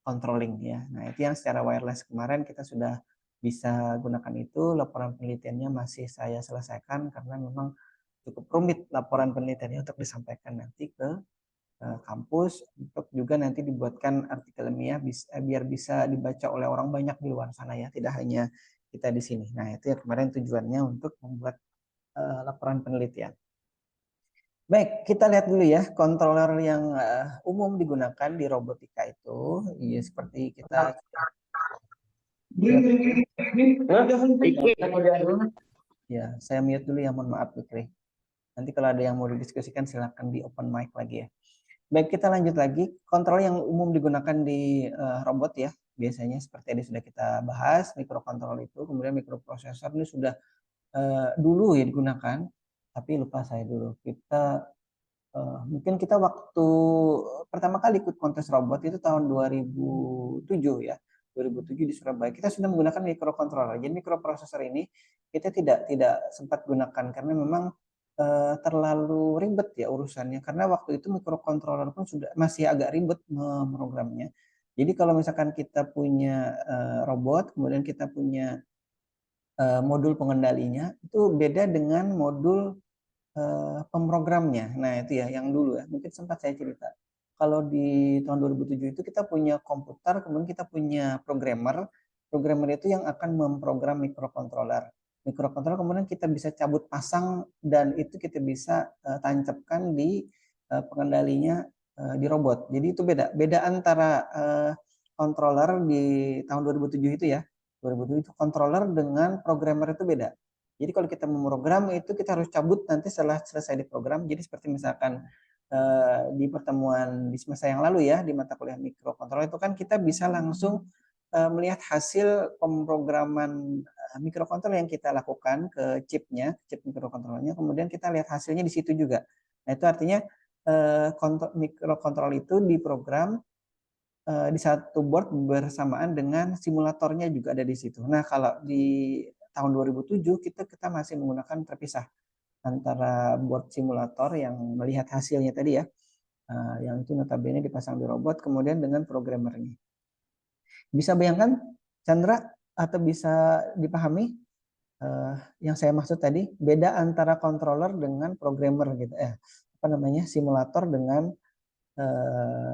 controlling ya. Nah, itu yang secara wireless kemarin kita sudah bisa gunakan itu. Laporan penelitiannya masih saya selesaikan karena memang cukup rumit laporan penelitiannya untuk disampaikan nanti ke kampus untuk juga nanti dibuatkan artikel ilmiah biar bisa dibaca oleh orang banyak di luar sana ya, tidak hanya kita di sini. Nah, itu ya kemarin tujuannya untuk membuat laporan penelitian. Baik, kita lihat dulu ya controller yang umum digunakan di robotika itu. Iya, seperti kita ya, saya mute dulu ya, mohon maaf Fikri. Nanti kalau ada yang mau didiskusikan silakan di open mic lagi ya. Baik, kita lanjut lagi. Kontrol yang umum digunakan di robot ya, biasanya seperti yang sudah kita bahas, mikrokontrol itu, kemudian mikroprosesor ini sudah dulu ya digunakan, tapi lupa saya dulu. Mungkin kita waktu pertama kali ikut kontes robot itu tahun 2007 ya. 2007 di Surabaya kita sudah menggunakan mikrokontroller. Jadi mikroprosesor ini kita tidak sempat gunakan karena memang terlalu ribet ya urusannya, karena waktu itu mikrokontroller pun sudah masih agak ribet memprogramnya. Jadi kalau misalkan kita punya robot, kemudian kita punya modul pengendalinya, itu beda dengan modul pemrogramnya. Nah, itu ya yang dulu ya. Mungkin sempat saya cerita. Kalau di tahun 2007 itu kita punya komputer, kemudian kita punya programmer. Programmer itu yang akan memprogram mikrokontroller. Mikrokontroller kemudian kita bisa cabut pasang dan itu kita bisa tancapkan di pengendalinya di robot. Jadi itu beda. Beda antara controller di tahun 2007 itu ya. 2007 itu controller dengan programmer itu beda. Jadi kalau kita memprogram itu kita harus cabut nanti setelah selesai diprogram. Jadi seperti misalkan di pertemuan di semester yang lalu ya di mata kuliah mikrokontroller itu kan kita bisa langsung melihat hasil pemrograman mikrokontroller yang kita lakukan ke chipnya, chip mikrokontrollernya. Kemudian kita lihat hasilnya di situ juga. Nah itu artinya mikrokontroller itu diprogram di satu board bersamaan dengan simulatornya juga ada di situ. Nah kalau di tahun 2007 kita masih menggunakan terpisah antara board simulator yang melihat hasilnya tadi ya, yang itu notabene dipasang di robot, kemudian dengan programmernya. Bisa bayangkan Chandra atau bisa dipahami yang saya maksud tadi, beda antara controller dengan programmer gitu apa namanya simulator dengan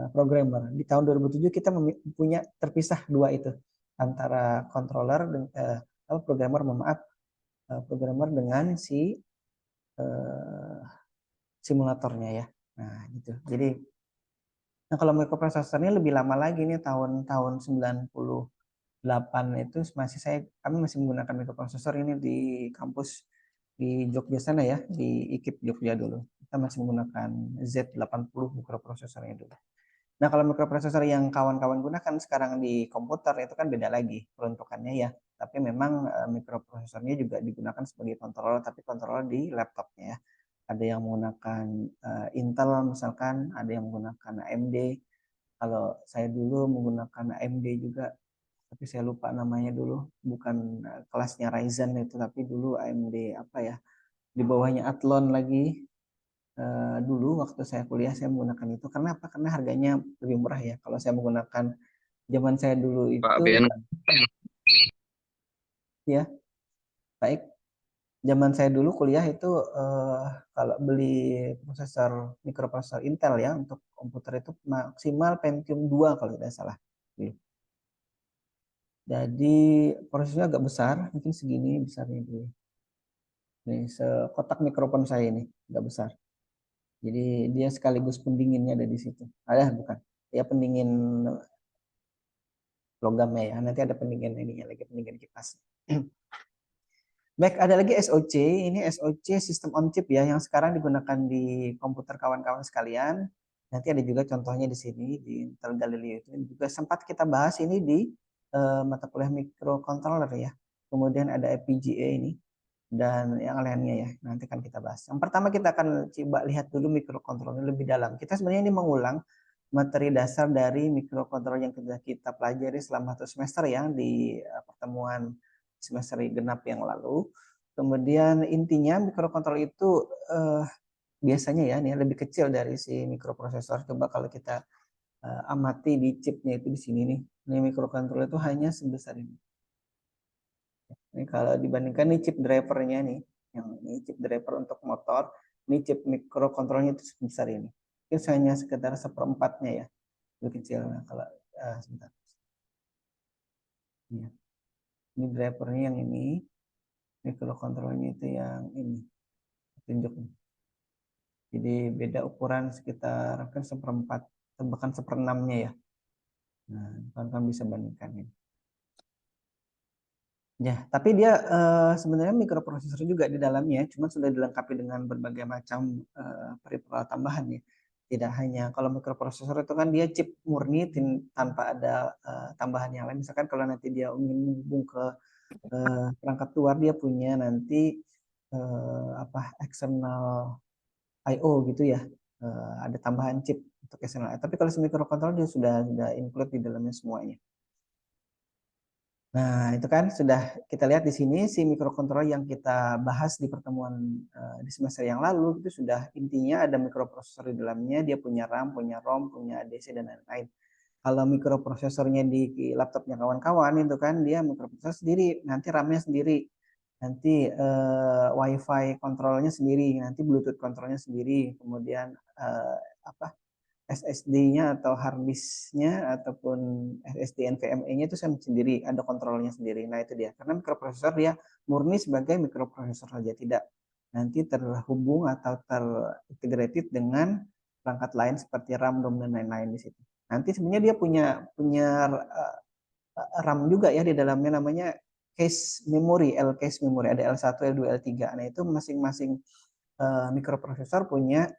programmer. Di tahun 2007 kita punya terpisah dua itu antara controller dan programmer, maaf, programmer dengan si simulatornya ya. Nah, gitu. Jadi kalau mikroprosesornya lebih lama lagi nih tahun 98 itu kami masih menggunakan mikroprosesor ini di kampus di Jogja sana ya, di IKIP Jogja dulu. Kita masih menggunakan Z80 mikroprosesornya dulu. Nah, kalau mikroprosesor yang kawan-kawan gunakan sekarang di komputer itu kan beda lagi peruntukannya ya. Tapi memang mikroprosesornya juga digunakan sebagai controller, tapi controller di laptopnya ya. Ada yang menggunakan Intel misalkan, ada yang menggunakan AMD. Kalau saya dulu menggunakan AMD juga, tapi saya lupa namanya dulu. Bukan kelasnya Ryzen itu, tapi dulu AMD apa ya? Di bawahnya Athlon lagi. dulu waktu saya kuliah saya menggunakan itu. Karena apa? Karena harganya lebih murah ya. Kalau saya menggunakan zaman saya dulu Pak itu Ben. ya baik. Zaman saya dulu kuliah itu kalau beli prosesor mikroprosesor Intel ya untuk komputer itu maksimal Pentium 2 kalau tidak salah. Jadi prosesnya agak besar, mungkin segini besarnya dulu. Nih sekotak mikrofon saya ini agak besar. Jadi dia sekaligus pendinginnya ada di situ. Ada bukan? Ya pendingin logamnya ya. Nanti ada pendingin ininya lagi, pendingin kipas. Baik, ada lagi SOC. Ini SOC sistem on chip ya yang sekarang digunakan di komputer kawan-kawan sekalian. Nanti ada juga contohnya di sini di Intel Galileo itu juga sempat kita bahas ini di mata kuliah microcontroller ya. Kemudian ada FPGA ini dan yang lainnya ya. Nanti akan kita bahas. Yang pertama kita akan coba lihat dulu microcontroller lebih dalam. Kita sebenarnya ini mengulang materi dasar dari microcontroller yang kita pelajari selama 1 semester ya di pertemuan semester genap yang lalu. Kemudian intinya mikrokontroler itu biasanya ya ini lebih kecil dari si mikroprosesor. Coba kalau kita amati di chipnya itu di sini nih. Ini mikrokontroler itu hanya sebesar ini. Ini kalau dibandingkan nih chip drivernya nih, yang ini chip driver untuk motor, ini chip mikrokontrolernya itu sebesar ini. Itu hanya sekitar seperempatnya ya, lebih kecil. Nah, kalau sebentar. Ya. Ini drivernya yang ini, mikrokontrolernya itu yang ini, tunjuk. Jadi beda ukuran sekitar kan seperempat, bahkan seperenamnya ya. Nah, kawan-kawan bisa bandingkan ini. Ya, tapi dia sebenarnya mikroprosesor juga di dalamnya, cuma sudah dilengkapi dengan berbagai macam peripheral tambahan ya. Tidak hanya kalau mikroprosesor itu kan dia chip murni tanpa ada tambahan yang lain. Misalkan kalau nanti dia ingin menghubung ke perangkat luar, dia punya nanti external I/O gitu ya. Ada tambahan chip untuk external. Tapi kalau mikrocontroller dia sudah include di dalamnya semuanya. Nah, itu kan sudah kita lihat di sini si mikrokontroler yang kita bahas di pertemuan di semester yang lalu itu sudah intinya ada mikroprosesor di dalamnya, dia punya RAM, punya ROM, punya ADC dan lain-lain. Kalau mikroprosesornya di laptopnya kawan-kawan itu kan dia mikroprosesor sendiri, nanti RAM-nya sendiri, nanti WiFi kontrolnya sendiri, nanti Bluetooth kontrolnya sendiri, kemudian SSD-nya atau hard disk-nya ataupun SSD NVMe-nya itu sendiri, ada kontrolnya sendiri. Nah, itu dia. Karena mikroprosesor dia murni sebagai mikroprosesor saja, tidak nanti terhubung atau terintegrated dengan perangkat lain seperti RAM, ROM dan lain-lain di situ. Nanti sebenarnya dia punya RAM juga ya di dalamnya namanya cache memory, L-cache memory, ada L1, L2, L3. Nah, itu masing-masing mikroprosesor punya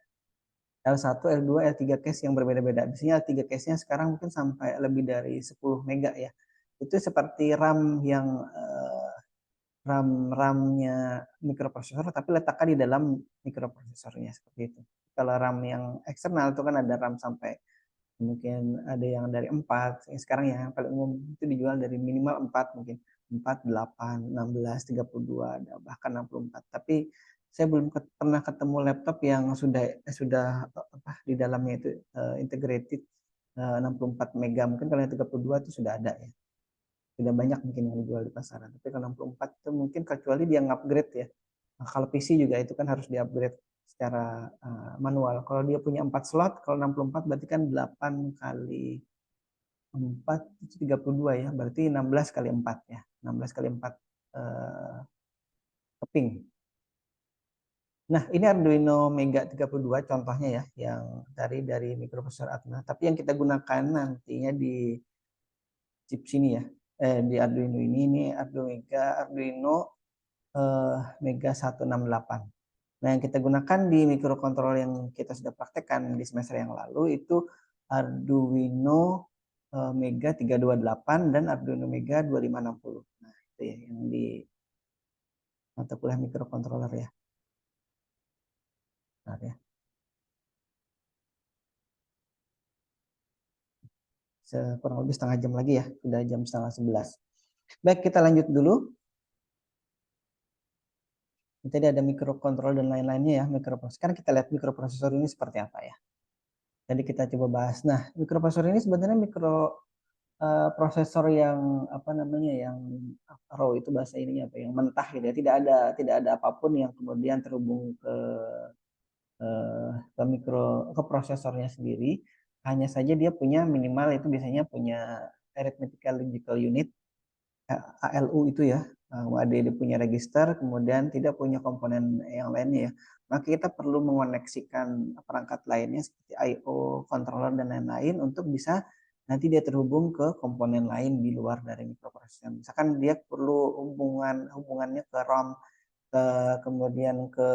L1, L2, L3 cache yang berbeda-beda. Biasanya L3 cache-nya sekarang mungkin sampai lebih dari 10 mega ya. Itu seperti RAM yang RAM-nya mikroprosesor tapi letakkan di dalam mikroprosesornya seperti itu. Kalau RAM yang eksternal itu kan ada RAM sampai mungkin ada yang dari 4. Sekarang yang paling umum itu dijual dari minimal 4 mungkin. 4, 8, 16, 32, bahkan 64. Tapi saya belum pernah ketemu laptop yang sudah di dalamnya itu integrated 64 mega. Mungkin kalau yang 32 itu sudah ada ya. Sudah banyak mungkin yang dijual di pasaran. Tapi kalau 64 itu mungkin kecuali dia upgrade ya. Nah, kalau PC juga itu kan harus di-upgrade secara manual. Kalau dia punya 4 slot, kalau 64 berarti kan 8 kali 4 itu 32 ya. Berarti 16 kali 4 ya. 16 kali 4 keping. Nah, ini Arduino Mega 32 contohnya ya, yang dari mikroprosesor Atmel. Tapi yang kita gunakan nantinya di chip sini ya, di Arduino ini Arduino Mega 168. Nah, yang kita gunakan di mikrokontroler yang kita sudah praktekkan di semester yang lalu itu Arduino Mega 328 dan Arduino Mega 2560. Nah, itu ya yang di mata kuliah mikrokontroler ya. Nah, ya. Kurang lebih setengah jam lagi ya, sudah jam 10:30. Baik, kita lanjut dulu. Tadi ada microcontroller dan lain-lainnya ya, mikroprosesor. Sekarang kita lihat mikroprosesor ini seperti apa ya. Tadi kita coba bahas. Nah, mikroprosesor ini sebenarnya prosesor yang apa namanya, yang raw, itu bahasa ininya apa, yang mentah gitu ya. Tidak ada apapun yang kemudian terhubung ke prosesornya sendiri. Hanya saja dia punya minimal itu biasanya punya arithmetical logical unit, ALU itu ya. Dia punya register, kemudian tidak punya komponen yang lainnya ya. Maka kita perlu mengoneksikan perangkat lainnya seperti I/O, controller dan lain-lain untuk bisa nanti dia terhubung ke komponen lain di luar dari mikroprosesor. Misalkan dia perlu hubungannya ke ROM, kemudian ke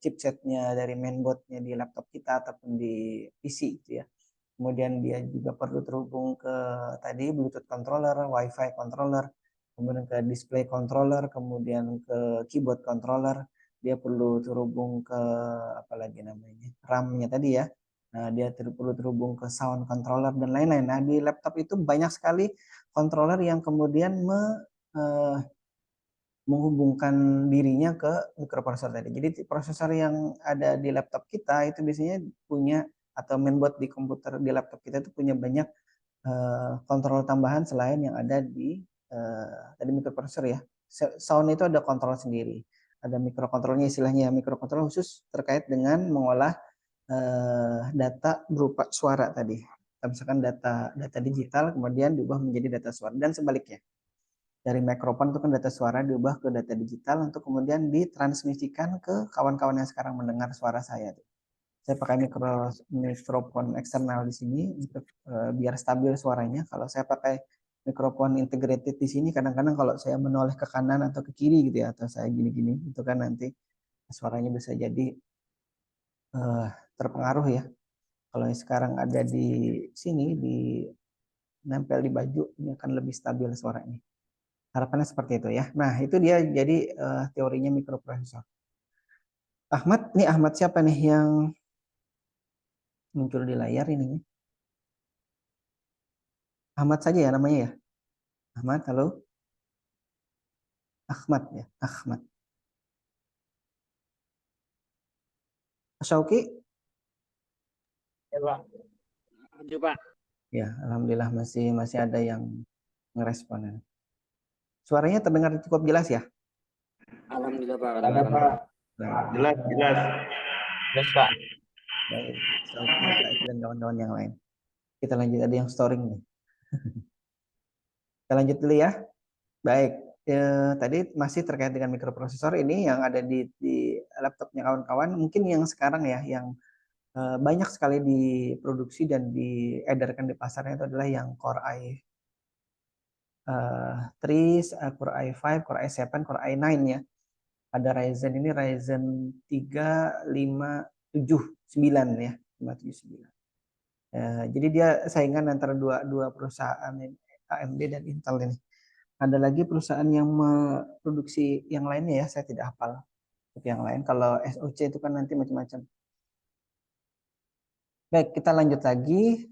chipsetnya dari mainboardnya di laptop kita ataupun di PC gitu ya. Kemudian dia juga perlu terhubung ke tadi Bluetooth controller, Wi-Fi controller, kemudian ke display controller, kemudian ke keyboard controller. Dia perlu terhubung ke apa lagi namanya, RAM-nya tadi ya. Nah, dia perlu terhubung ke sound controller dan lain-lain. Nah, di laptop itu banyak sekali controller yang kemudian menghubungkan dirinya ke mikroprosesor tadi. Jadi prosesor yang ada di laptop kita itu biasanya punya, atau mainboard di komputer di laptop kita itu punya banyak kontrol tambahan selain yang ada di tadi mikroprosesor ya. Sound itu ada kontrol sendiri. Ada mikrokontrolnya, istilahnya mikrokontrol khusus terkait dengan mengolah data berupa suara tadi. Misalkan data digital kemudian diubah menjadi data suara dan sebaliknya. Dari mikrofon itu kan data suara diubah ke data digital untuk kemudian ditransmisikan ke kawan-kawan yang sekarang mendengar suara saya. Saya pakai mikrofon eksternal di sini untuk biar stabil suaranya. Kalau saya pakai mikrofon integrated di sini, kadang-kadang kalau saya menoleh ke kanan atau ke kiri gitu ya, atau saya gini-gini, itu kan nanti suaranya bisa jadi terpengaruh ya. Kalau yang sekarang ada di sini, di nempel di baju, ini akan lebih stabil suaranya. Harapannya seperti itu ya. Nah, itu dia jadi teorinya mikroprosesor. Ahmad, ini Ahmad siapa nih yang muncul di layar ini? Ahmad saja ya namanya ya? Ahmad, halo? Ahmad ya, Ahmad. Syauki? Ya, Pak. Lanjut, Pak. Ya, alhamdulillah masih masih ada yang ngerespon. Suaranya terdengar cukup jelas ya? Alhamdulillah, Pak. Ada Kedengaran, Pak. Pak. Nah, Jelas, jelas. Jelas, Pak. baik, Syauki, Kak Eki, dan kawan-kawan yang lain. Kita lanjut, ada yang storing nih. Kita lanjut dulu ya. Baik, tadi masih terkait dengan mikroprosesor ini yang ada di laptopnya kawan-kawan. Mungkin yang sekarang ya, yang banyak sekali diproduksi dan diedarkan di pasarnya itu adalah yang Core i3, Core i5, Core i7, Core i9 ya. Ada Ryzen, ini Ryzen 3579 ya, 579. Jadi dia saingan antara dua perusahaan ini, AMD dan Intel ini. Ada lagi perusahaan yang memproduksi yang lainnya ya, saya tidak hafal. Untuk yang lain, kalau SoC itu kan nanti macam-macam. Baik, kita lanjut lagi.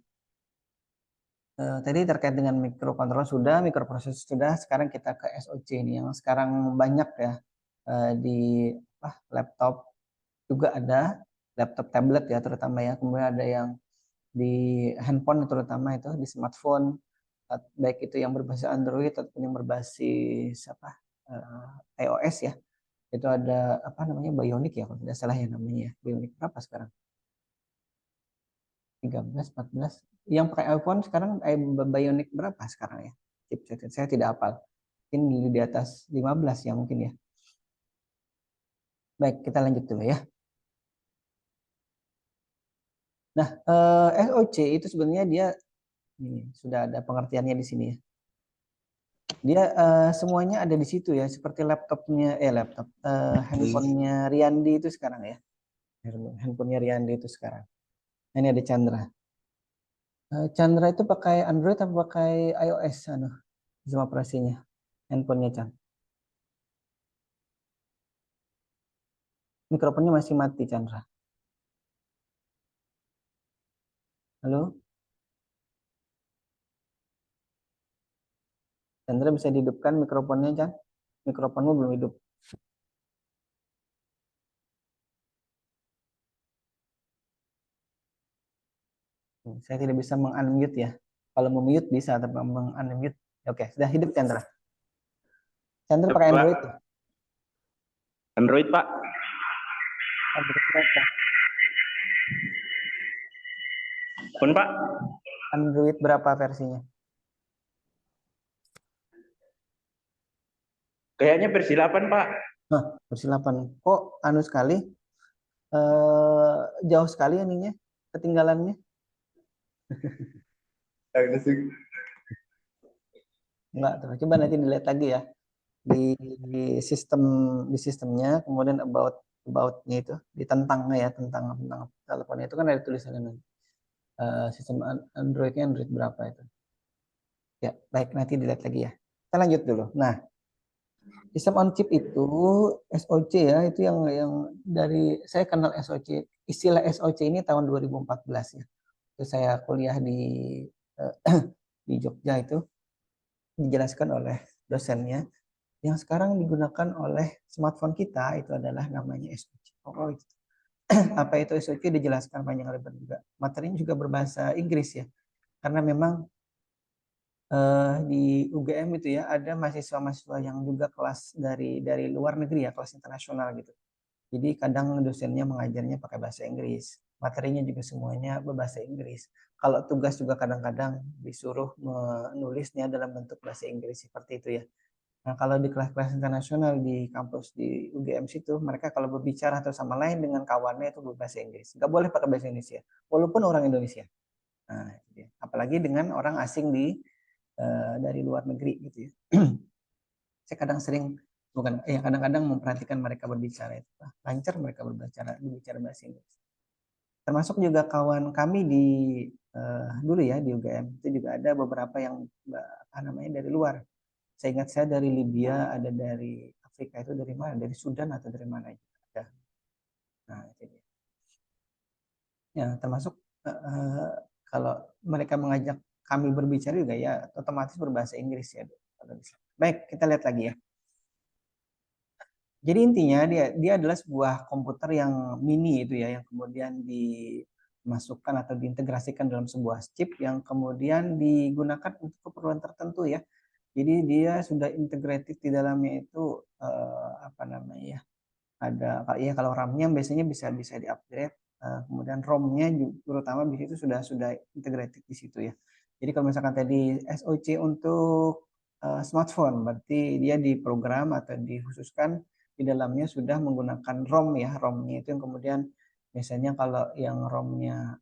Tadi terkait dengan mikrokontroler sudah, mikroprosesor sudah, sekarang kita ke SoC ini yang sekarang banyak ya di laptop juga ada, laptop tablet ya terutama ya, kemudian ada yang di handphone terutama itu di smartphone, baik itu yang berbasis Android ataupun yang berbasis iOS ya. Itu ada apa namanya, Bionic ya kalau tidak salah ya namanya ya. Bionic berapa sekarang? 13, 14. Yang pakai iPhone sekarang Bionic berapa sekarang ya? Chipset saya tidak hafal. Mungkin di atas 15 ya mungkin ya. Baik, kita lanjut dulu ya. Nah, SoC itu sebenarnya dia ini sudah ada pengertiannya di sini ya. Dia semuanya ada di situ ya, seperti handphonenya Riyandi itu sekarang ya. Handphonenya Riyandi itu sekarang. Nah, ini ada Chandra. Chandra itu pakai Android atau pakai iOS sistem operasinya? Handphonenya Chan. Mikrofonnya masih mati Chandra. Halo? Chandra bisa dihidupkan mikrofonnya Chan? Mikrofonmu belum hidup. Saya tidak bisa meng-unmute ya. Kalau mute bisa, tapi meng-unmute. Oke, sudah hidup Chandra. Chandra pakai Pak. Android ya? Android, Pak. Android berapa? Pun, Pak. Android berapa versinya? Kayaknya versi 8, Pak. Nah, versi 8. Kok anu sekali? Jauh sekali ininya, ketinggalannya. Enggak, terus coba nanti dilihat lagi ya di sistem di sistemnya, kemudian about-nya itu di tentangnya ya, tentang teleponnya itu kan ada tulisannya nanti. Sistem Androidnya Android berapa itu? Ya, baik, nanti dilihat lagi ya. Kita lanjut dulu. Nah, sistem on chip itu SoC ya, itu yang dari saya kenal SoC. Istilah SoC ini tahun 2014 ya. Itu saya kuliah di Jogja itu dijelaskan oleh dosennya. Yang sekarang digunakan oleh smartphone kita itu adalah namanya SoC. Oh, itu. Apa itu SoC dijelaskan panjang lebar juga. Materinya juga berbahasa Inggris ya. Karena memang di UGM itu ya ada mahasiswa-mahasiswa yang juga kelas dari luar negeri ya, kelas internasional gitu. Jadi kadang dosennya mengajarnya pakai bahasa Inggris. Materinya juga semuanya berbahasa Inggris. Kalau tugas juga kadang-kadang disuruh menulisnya dalam bentuk bahasa Inggris seperti itu ya. Nah, kalau di kelas-kelas internasional di kampus di UGM situ, mereka kalau berbicara atau sama lain dengan kawannya itu berbahasa Inggris. Nggak boleh pakai bahasa Indonesia, walaupun orang Indonesia. Nah, apalagi dengan orang asing dari luar negeri gitu ya. Saya kadang sering kadang-kadang memperhatikan mereka berbicara itu. Lancar mereka berbicara bahasa Inggris. Termasuk juga kawan kami dulu ya di UGM itu juga ada beberapa yang dari luar. Saya ingat saya dari Libya, ada dari Afrika, itu dari mana? Dari Sudan atau dari mana itu ada. Nah, itu. Ya, termasuk kalau mereka mengajak kami berbicara juga ya otomatis berbahasa Inggris ya. Baik, kita lihat lagi ya. Jadi intinya dia adalah sebuah komputer yang mini itu ya, yang kemudian dimasukkan atau diintegrasikan dalam sebuah chip yang kemudian digunakan untuk keperluan tertentu ya. Jadi dia sudah integrated di dalamnya itu ada ya, kalau RAM-nya biasanya bisa di-upgrade, kemudian ROM-nya terutama di situ sudah integrated di situ ya. Jadi kalau misalkan tadi SoC untuk smartphone, berarti dia diprogram atau dikhususkan di dalamnya sudah menggunakan ROM ya. ROM-nya itu yang kemudian biasanya kalau yang ROM-nya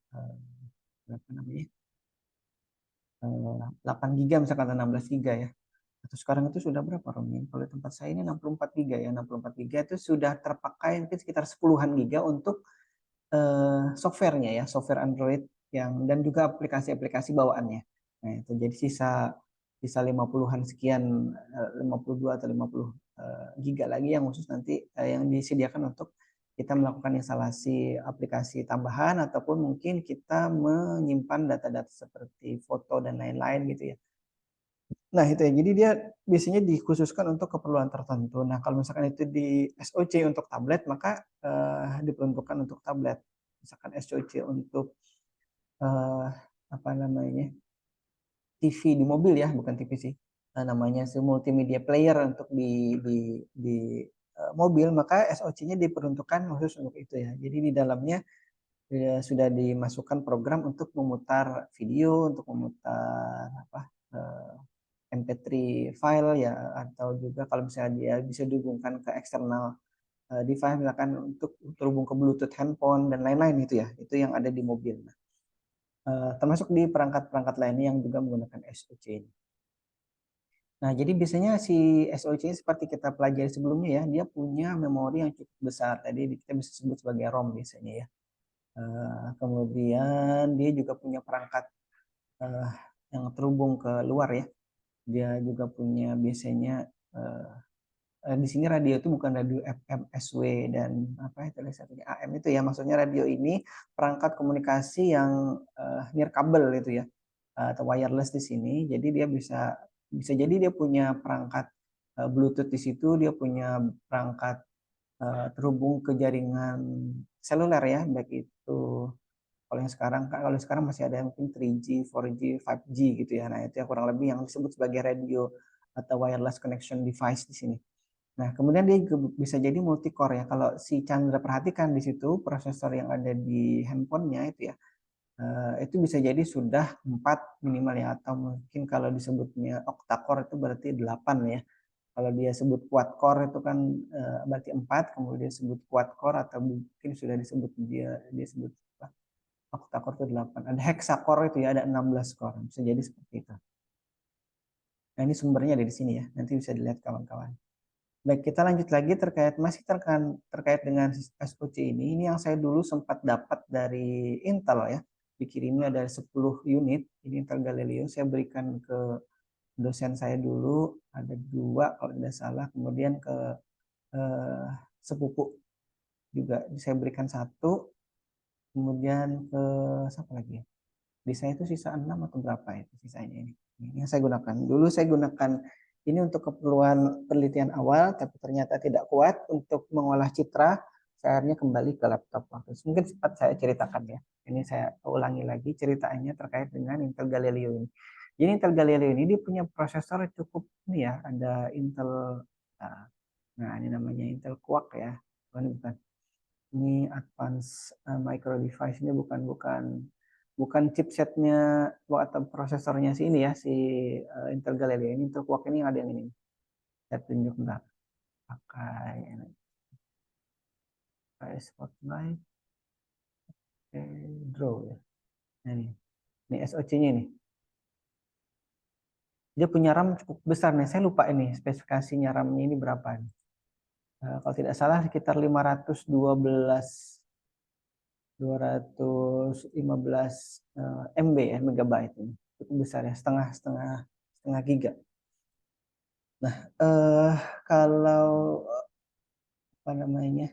berapa namanya? 8 GB misalkan, 16 GB ya. Atau sekarang itu sudah berapa ROM-nya? Kalau di tempat saya ini 64 GB ya. 64 GB itu sudah terpakai mungkin sekitar 10-an GB untuk softwarenya ya, software Android dan juga aplikasi-aplikasi bawaannya. Nah, itu jadi sisa 50-an sekian, 52 atau 50 giga lagi yang khusus nanti yang disediakan untuk kita melakukan instalasi aplikasi tambahan ataupun mungkin kita menyimpan data-data seperti foto dan lain-lain gitu ya. Nah, itu ya. Jadi dia biasanya dikhususkan untuk keperluan tertentu. Nah, kalau misalkan itu di SoC untuk tablet, maka diperuntukkan untuk tablet. Misalkan SoC untuk TV di mobil ya, bukan TV sih. Namanya multimedia player untuk di mobil, maka SoC-nya diperuntukkan khusus untuk itu ya. Jadi di dalamnya sudah dimasukkan program untuk memutar video, untuk memutar MP3 file ya, atau juga kalau misalnya dia bisa dihubungkan ke eksternal device, misalkan untuk terhubung ke Bluetooth handphone dan lain-lain itu ya, itu yang ada di mobil. Termasuk di perangkat-perangkat lainnya yang juga menggunakan SoC ini. Nah, jadi biasanya si SoC ini seperti kita pelajari sebelumnya ya, dia punya memori yang cukup besar. Tadi kita bisa sebut sebagai ROM biasanya ya. Kemudian dia juga punya perangkat yang terhubung ke luar ya. Dia juga punya biasanya di sini radio itu bukan radio FM, SW dan AM itu ya. Maksudnya radio ini perangkat komunikasi yang nirkabel itu ya, atau wireless di sini. Jadi dia bisa jadi dia punya perangkat Bluetooth di situ, dia punya perangkat terhubung ke jaringan seluler ya, baik itu Kalau sekarang masih ada mungkin 3G, 4G, 5G gitu ya. Nah, itu yang kurang lebih yang disebut sebagai radio atau wireless connection device di sini. Nah, kemudian dia juga bisa jadi multi core ya. Kalau si Chandra perhatikan di situ prosesor yang ada di handphonenya itu ya, itu bisa jadi sudah 4 minimal ya, atau mungkin kalau disebutnya octa core itu berarti 8 ya. Kalau dia sebut quad core itu kan berarti 4, kemudian disebut quad core atau mungkin sudah disebut dia sebut octa core itu 8. Ada hexacore itu ya, ada 16 core. Bisa jadi seperti itu. Nah, ini sumbernya ada di sini ya. Nanti bisa dilihat kawan-kawan. Baik, kita lanjut lagi terkait dengan SoC ini. Ini yang saya dulu sempat dapat dari Intel ya. Dikirimnya ada 10 unit. Ini Intel Galileo. Saya berikan ke dosen saya dulu. Ada 2 kalau tidak salah. Kemudian ke sepupu juga. Saya berikan 1. Kemudian ke siapa lagi ya? Di saya itu sisa 6 atau berapa itu sisanya ini. Ini yang saya gunakan. Dulu saya gunakan ini untuk keperluan penelitian awal, tapi ternyata tidak kuat untuk mengolah citra. Saya akhirnya kembali ke laptop. Mungkin sempat saya ceritakan ya. Ini saya ulangi lagi ceritanya terkait dengan Intel Galileo ini. Jadi Intel Galileo ini dia punya prosesor cukup ini ya. Ada Intel, nah ini namanya Intel Quark ya. Bukan. Ini advanced micro device, ini bukan chipsetnya atau prosesornya si ini ya, si Intel Galileo ini. Intel Quark ini ada yang ini. Saya tunjuk bentar. Pakai Spotlight, Draw ya. Nah, ini SoC-nya nih. Dia punya RAM cukup besar nih. Saya lupa ini spesifikasinya RAM-nya ini berapa nih. Kalau tidak salah sekitar 215 MB ya, megabyte ini. Cukup besar ya, setengah giga. Nah, kalau apa namanya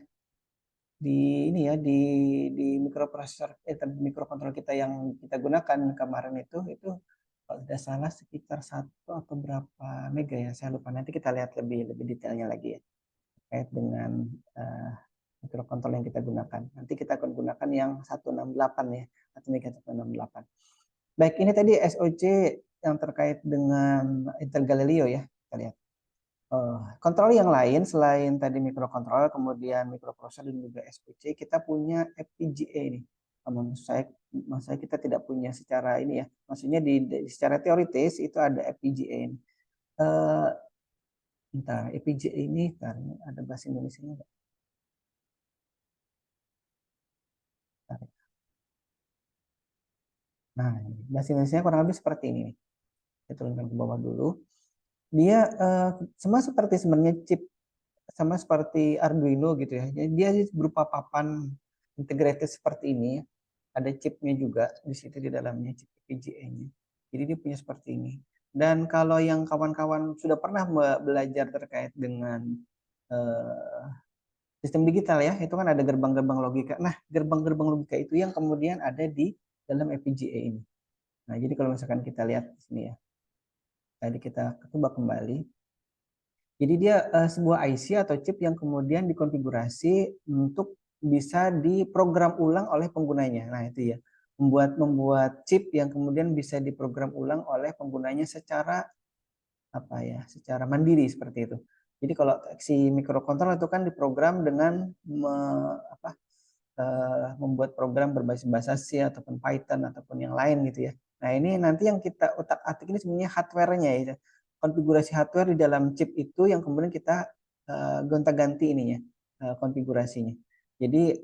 di ini ya di mikroprosesor mikrokontroler kita yang kita gunakan kemarin itu kalau tidak salah sekitar 1 atau berapa mega ya, saya lupa. Nanti kita lihat lebih detailnya lagi ya terkait dengan mikrokontroler yang kita gunakan. Nanti kita akan gunakan yang 168 ya, atau mega 168. Baik, ini tadi SoC yang terkait dengan Intel Galileo ya, kita lihat. Kontrol yang lain selain tadi mikrokontroller, kemudian mikroprosesor dan juga SoC, kita punya FPGA ini. Maksud saya kita tidak punya secara ini ya. Maksudnya secara teoritis itu ada FPGA ini. Bentar, FPGA ini ada bahasa Indonesia-nya enggak? Nah, bahasa Indonesia kurang lebih seperti ini. Saya turunkan ke bawah dulu. Dia sama seperti sebenarnya chip, sama seperti Arduino gitu ya. Jadi dia berupa papan integrated seperti ini. Ada chipnya juga di situ di dalamnya, chip FPGA-nya. Jadi dia punya seperti ini. Dan kalau yang kawan-kawan sudah pernah belajar terkait dengan sistem digital ya, itu kan ada gerbang-gerbang logika. Nah, gerbang-gerbang logika itu yang kemudian ada di dalam FPGA ini. Nah, jadi kalau misalkan kita lihat di sini ya. Tadi kita coba kembali. Jadi dia sebuah IC atau chip yang kemudian dikonfigurasi untuk bisa diprogram ulang oleh penggunanya. Nah, itu ya. Membuat chip yang kemudian bisa diprogram ulang oleh penggunanya secara secara mandiri seperti itu. Jadi kalau si mikrokontroler itu kan diprogram dengan membuat program berbasis bahasa C ataupun Python ataupun yang lain gitu ya. Nah, ini nanti yang kita utak-atik ini sebenarnya hardware-nya ya. Konfigurasi hardware di dalam chip itu yang kemudian kita gonta-ganti ininya, konfigurasinya. Jadi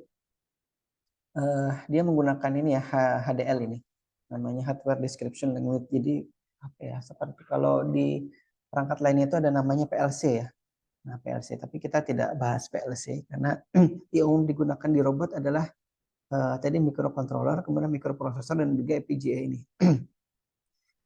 dia menggunakan ini ya, HDL ini. Namanya Hardware Description Language. Jadi seperti kalau di perangkat lainnya itu ada namanya PLC ya. Nah, PLC, tapi kita tidak bahas PLC karena yang umum digunakan di robot adalah tadi mikrokontroler, kemudian mikroprosesor dan juga FPGA ini.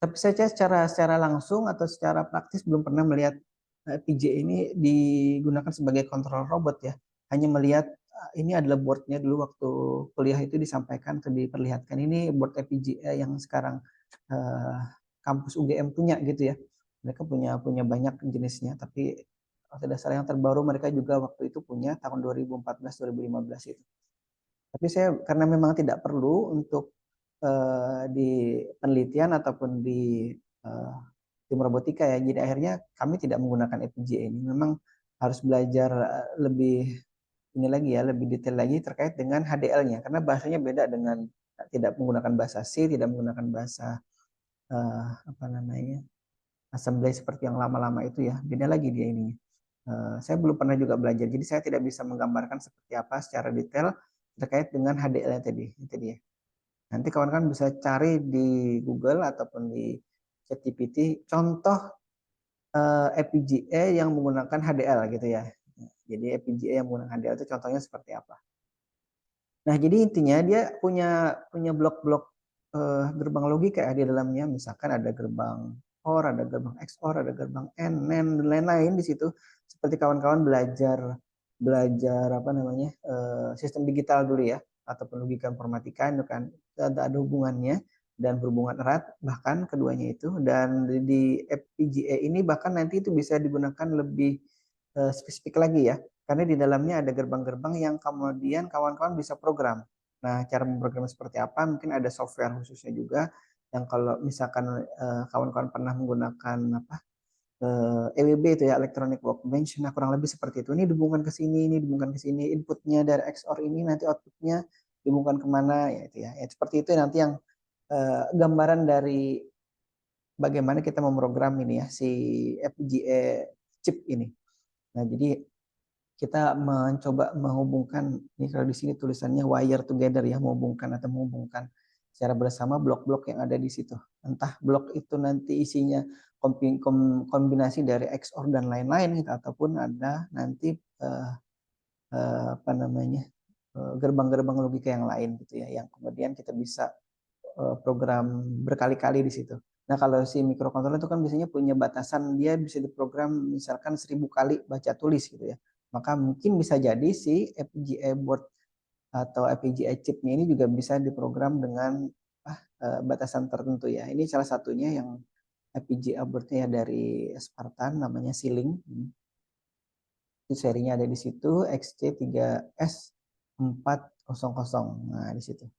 Tapi saya secara langsung atau secara praktis belum pernah melihat FPGA ini digunakan sebagai kontrol robot ya. Hanya melihat ini adalah boardnya dulu waktu kuliah itu disampaikan atau diperlihatkan, ini board FPGA yang sekarang kampus UGM punya gitu ya. Mereka punya banyak jenisnya, tapi tidak salah yang terbaru mereka juga waktu itu punya tahun 2014-2015 itu. Tapi saya karena memang tidak perlu untuk di penelitian ataupun di tim robotika ya, jadi akhirnya kami tidak menggunakan FPGA ini. Memang harus belajar lebih ini lagi ya, lebih detail lagi terkait dengan HDL-nya, karena bahasanya beda dengan tidak menggunakan bahasa C, tidak menggunakan bahasa apa namanya, assembly seperti yang lama-lama itu ya, beda lagi dia ini. Saya belum pernah juga belajar, jadi saya tidak bisa menggambarkan seperti apa secara detail terkait dengan HDL tadi. Itu dia. Nanti kawan-kawan bisa cari di Google ataupun di ChatGPT contoh FPGA yang menggunakan HDL gitu ya. Jadi FPGA yang menggunakan HDL itu contohnya seperti apa. Nah, jadi intinya dia punya blok-blok gerbang logika ya di dalamnya. Misalkan ada gerbang OR, ada gerbang XOR, ada gerbang AND, NAND, dan lain-lain di situ. Seperti kawan-kawan belajar apa namanya sistem digital dulu ya, ataupun logika informatika itu kan ada hubungannya dan berhubungan erat bahkan keduanya itu. Dan di FPGA ini bahkan nanti itu bisa digunakan lebih spesifik lagi ya, karena di dalamnya ada gerbang-gerbang yang kemudian kawan-kawan bisa program. Nah, cara memprogram seperti apa? Mungkin ada software khususnya juga yang kalau misalkan kawan-kawan pernah menggunakan apa EWB itu ya, Electronic Workbench. Nah, kurang lebih seperti itu. Ini dihubungkan ke sini, ini dihubungkan ke sini. Inputnya dari XOR ini nanti outputnya dihubungkan kemana ya itu ya. Ya seperti itu nanti yang gambaran dari bagaimana kita memprogram ini ya si FPGA chip ini. Nah, jadi kita mencoba menghubungkan, ini kalau di sini tulisannya wire together ya, menghubungkan atau menghubungkan secara bersama blok-blok yang ada di situ. Entah blok itu nanti isinya kombinasi dari XOR dan lain-lain gitu, ataupun ada nanti apa namanya gerbang-gerbang logika yang lain gitu ya, yang kemudian kita bisa program berkali-kali di situ. Nah, kalau si microcontroller itu kan biasanya punya batasan, dia bisa diprogram misalkan 1000 kali baca tulis gitu ya. Maka mungkin bisa jadi si FPGA board atau FPGA chipnya ini juga bisa diprogram dengan batasan tertentu ya. Ini salah satunya yang FPGA boardnya ya dari Spartan, namanya Ceiling. Itu serinya ada di situ, XC3S400. Nah, di situ.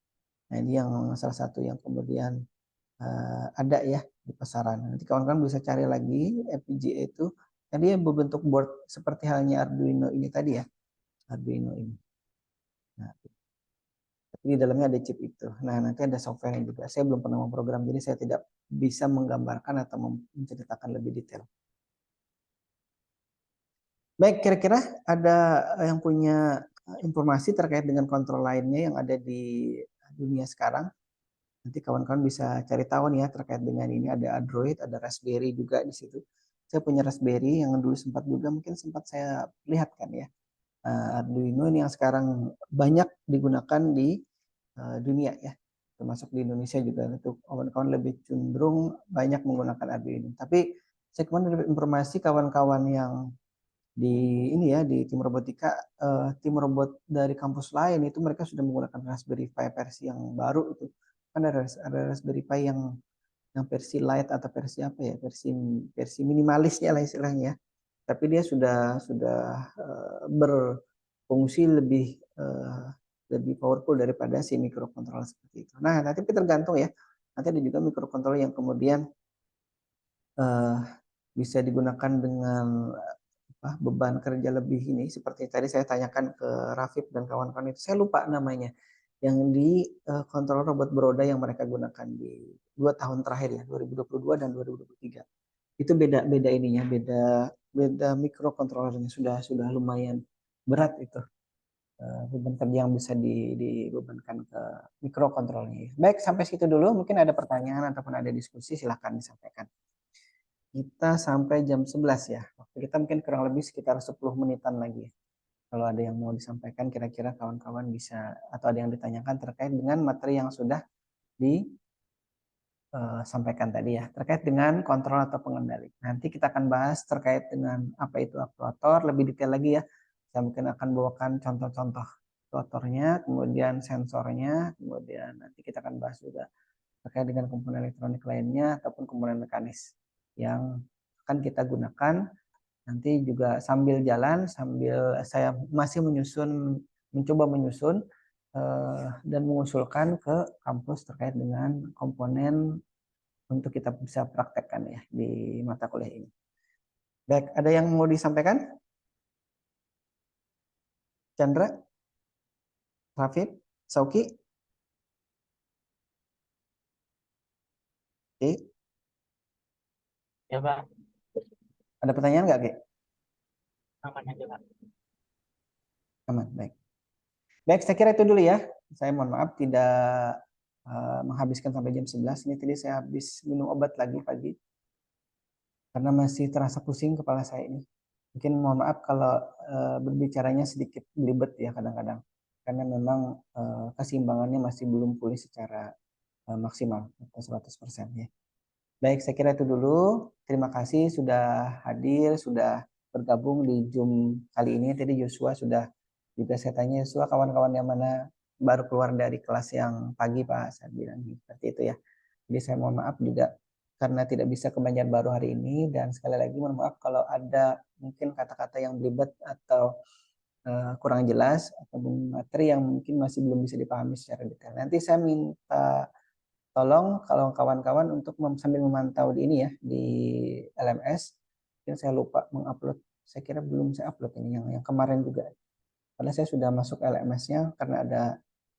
Nah, ini yang salah satu yang kemudian ada ya di pasaran. Nanti kawan-kawan bisa cari lagi FPGA itu. Dan dia berbentuk board seperti halnya Arduino ini tadi ya. Arduino ini. Nah, tapi di dalamnya ada chip itu. Nah, nanti ada software juga. Saya belum pernah memprogram, jadi saya tidak bisa menggambarkan atau menceritakan lebih detail. Baik, kira-kira ada yang punya informasi terkait dengan kontrol lainnya yang ada di dunia sekarang? Nanti kawan-kawan bisa cari tahu nih ya terkait dengan ini. Ada Android, ada Raspberry juga di situ. Saya punya Raspberry yang dulu mungkin sempat saya lihatkan ya. Arduino ini yang sekarang banyak digunakan di dunia ya, termasuk di Indonesia juga. Untuk kawan-kawan lebih cenderung banyak menggunakan Arduino. Tapi saya kemarin dapat informasi kawan-kawan yang di ini ya di tim robotika, tim robot dari kampus lain itu mereka sudah menggunakan Raspberry Pi versi yang baru itu. Kan ada Raspberry Pi yang versi light atau versi apa ya, versi minimalisnya lah istilahnya. Tapi dia sudah berfungsi lebih powerful daripada si microcontroller seperti itu. Nah, nanti tergantung ya. Nanti ada juga microcontroller yang kemudian bisa digunakan dengan beban kerja lebih ini, seperti tadi saya tanyakan ke Rafif dan kawan-kawan itu, saya lupa namanya, yang di kontrol robot beroda yang mereka gunakan di 2 tahun terakhir ya, 2022 dan 2023. Itu beda ininya, beda microcontrollernya, sudah lumayan berat itu beban kerja yang bisa dibebankan ke microcontrollernya. Baik, sampai situ dulu. Mungkin ada pertanyaan ataupun ada diskusi, silahkan disampaikan. Kita sampai jam 11 ya. Waktu kita mungkin kurang lebih sekitar 10 menitan lagi. Kalau ada yang mau disampaikan, kira-kira kawan-kawan bisa, atau ada yang ditanyakan terkait dengan materi yang sudah disampaikan tadi ya, terkait dengan kontrol atau pengendali. Nanti kita akan bahas terkait dengan apa itu aktuator, lebih detail lagi ya. Saya mungkin akan bawakan contoh-contoh aktuatornya, kemudian sensornya, kemudian nanti kita akan bahas juga terkait dengan komponen elektronik lainnya ataupun komponen mekanis yang akan kita gunakan. Nanti juga sambil jalan, sambil saya masih mencoba menyusun dan mengusulkan ke kampus terkait dengan komponen untuk kita bisa praktekkan ya di mata kuliah ini. Baik, ada yang mau disampaikan? Chandra? Rafif? Sauki? Oke. Ya Pak, Ada pertanyaan nggak, Ki? aman aja Pak. Aman, baik. Baik, saya kira itu dulu ya. Saya mohon maaf tidak menghabiskan sampai jam 11. Ini tadi saya habis minum obat lagi pagi. Karena masih terasa pusing kepala saya ini. Mungkin mohon maaf kalau berbicaranya sedikit belibet ya kadang-kadang. Karena memang keseimbangannya masih belum pulih secara maksimal atau 100% ya. Baik, saya kira itu dulu. Terima kasih sudah hadir, sudah bergabung di Zoom kali ini. Tadi Joshua sudah juga saya tanya, Joshua kawan-kawan yang mana baru keluar dari kelas yang pagi Pak, saya bilang seperti itu ya. Jadi saya mohon maaf juga karena tidak bisa ke Banjarbaru hari ini, dan sekali lagi mohon maaf kalau ada mungkin kata-kata yang belibet atau kurang jelas atau materi yang mungkin masih belum bisa dipahami secara detail. Nanti saya minta tolong kalau kawan-kawan untuk sambil memantau di ini ya di LMS. Mungkin saya lupa mengupload. Saya kira belum saya upload ini yang kemarin juga. Karena saya sudah masuk LMS-nya karena ada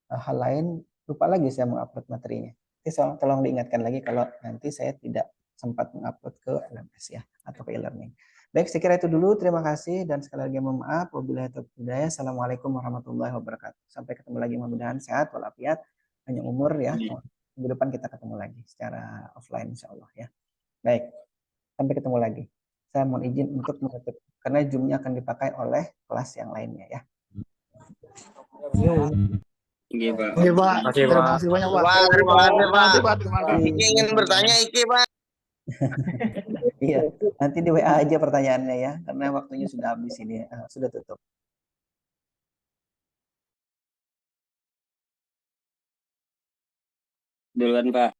hal lain, lupa lagi saya mengupload materinya. Jadi tolong diingatkan lagi kalau nanti saya tidak sempat mengupload ke LMS ya atau ke e-learning. Baik, saya kira itu dulu. Terima kasih dan sekali lagi mohon maaf. Wabillahi taufiq hidayah. Assalamualaikum warahmatullahi wabarakatuh. Sampai ketemu lagi, mudah-mudahan sehat walafiat, panjang umur ya. Minggu depan kita ketemu lagi secara offline insya Allah ya. Baik, sampai ketemu lagi. Saya mohon izin untuk menutup karena Zoom-nya akan dipakai oleh kelas yang lainnya ya. Iya, Pak. Oke, Pak. Terima kasih banyak, Pak. Terima kasih, Pak. Terima kasih. Iki ingin bertanya, Iki, Pak. Iya, nanti di WA aja pertanyaannya ya, karena waktunya sudah habis ini, sudah tutup. Duluan, Pak.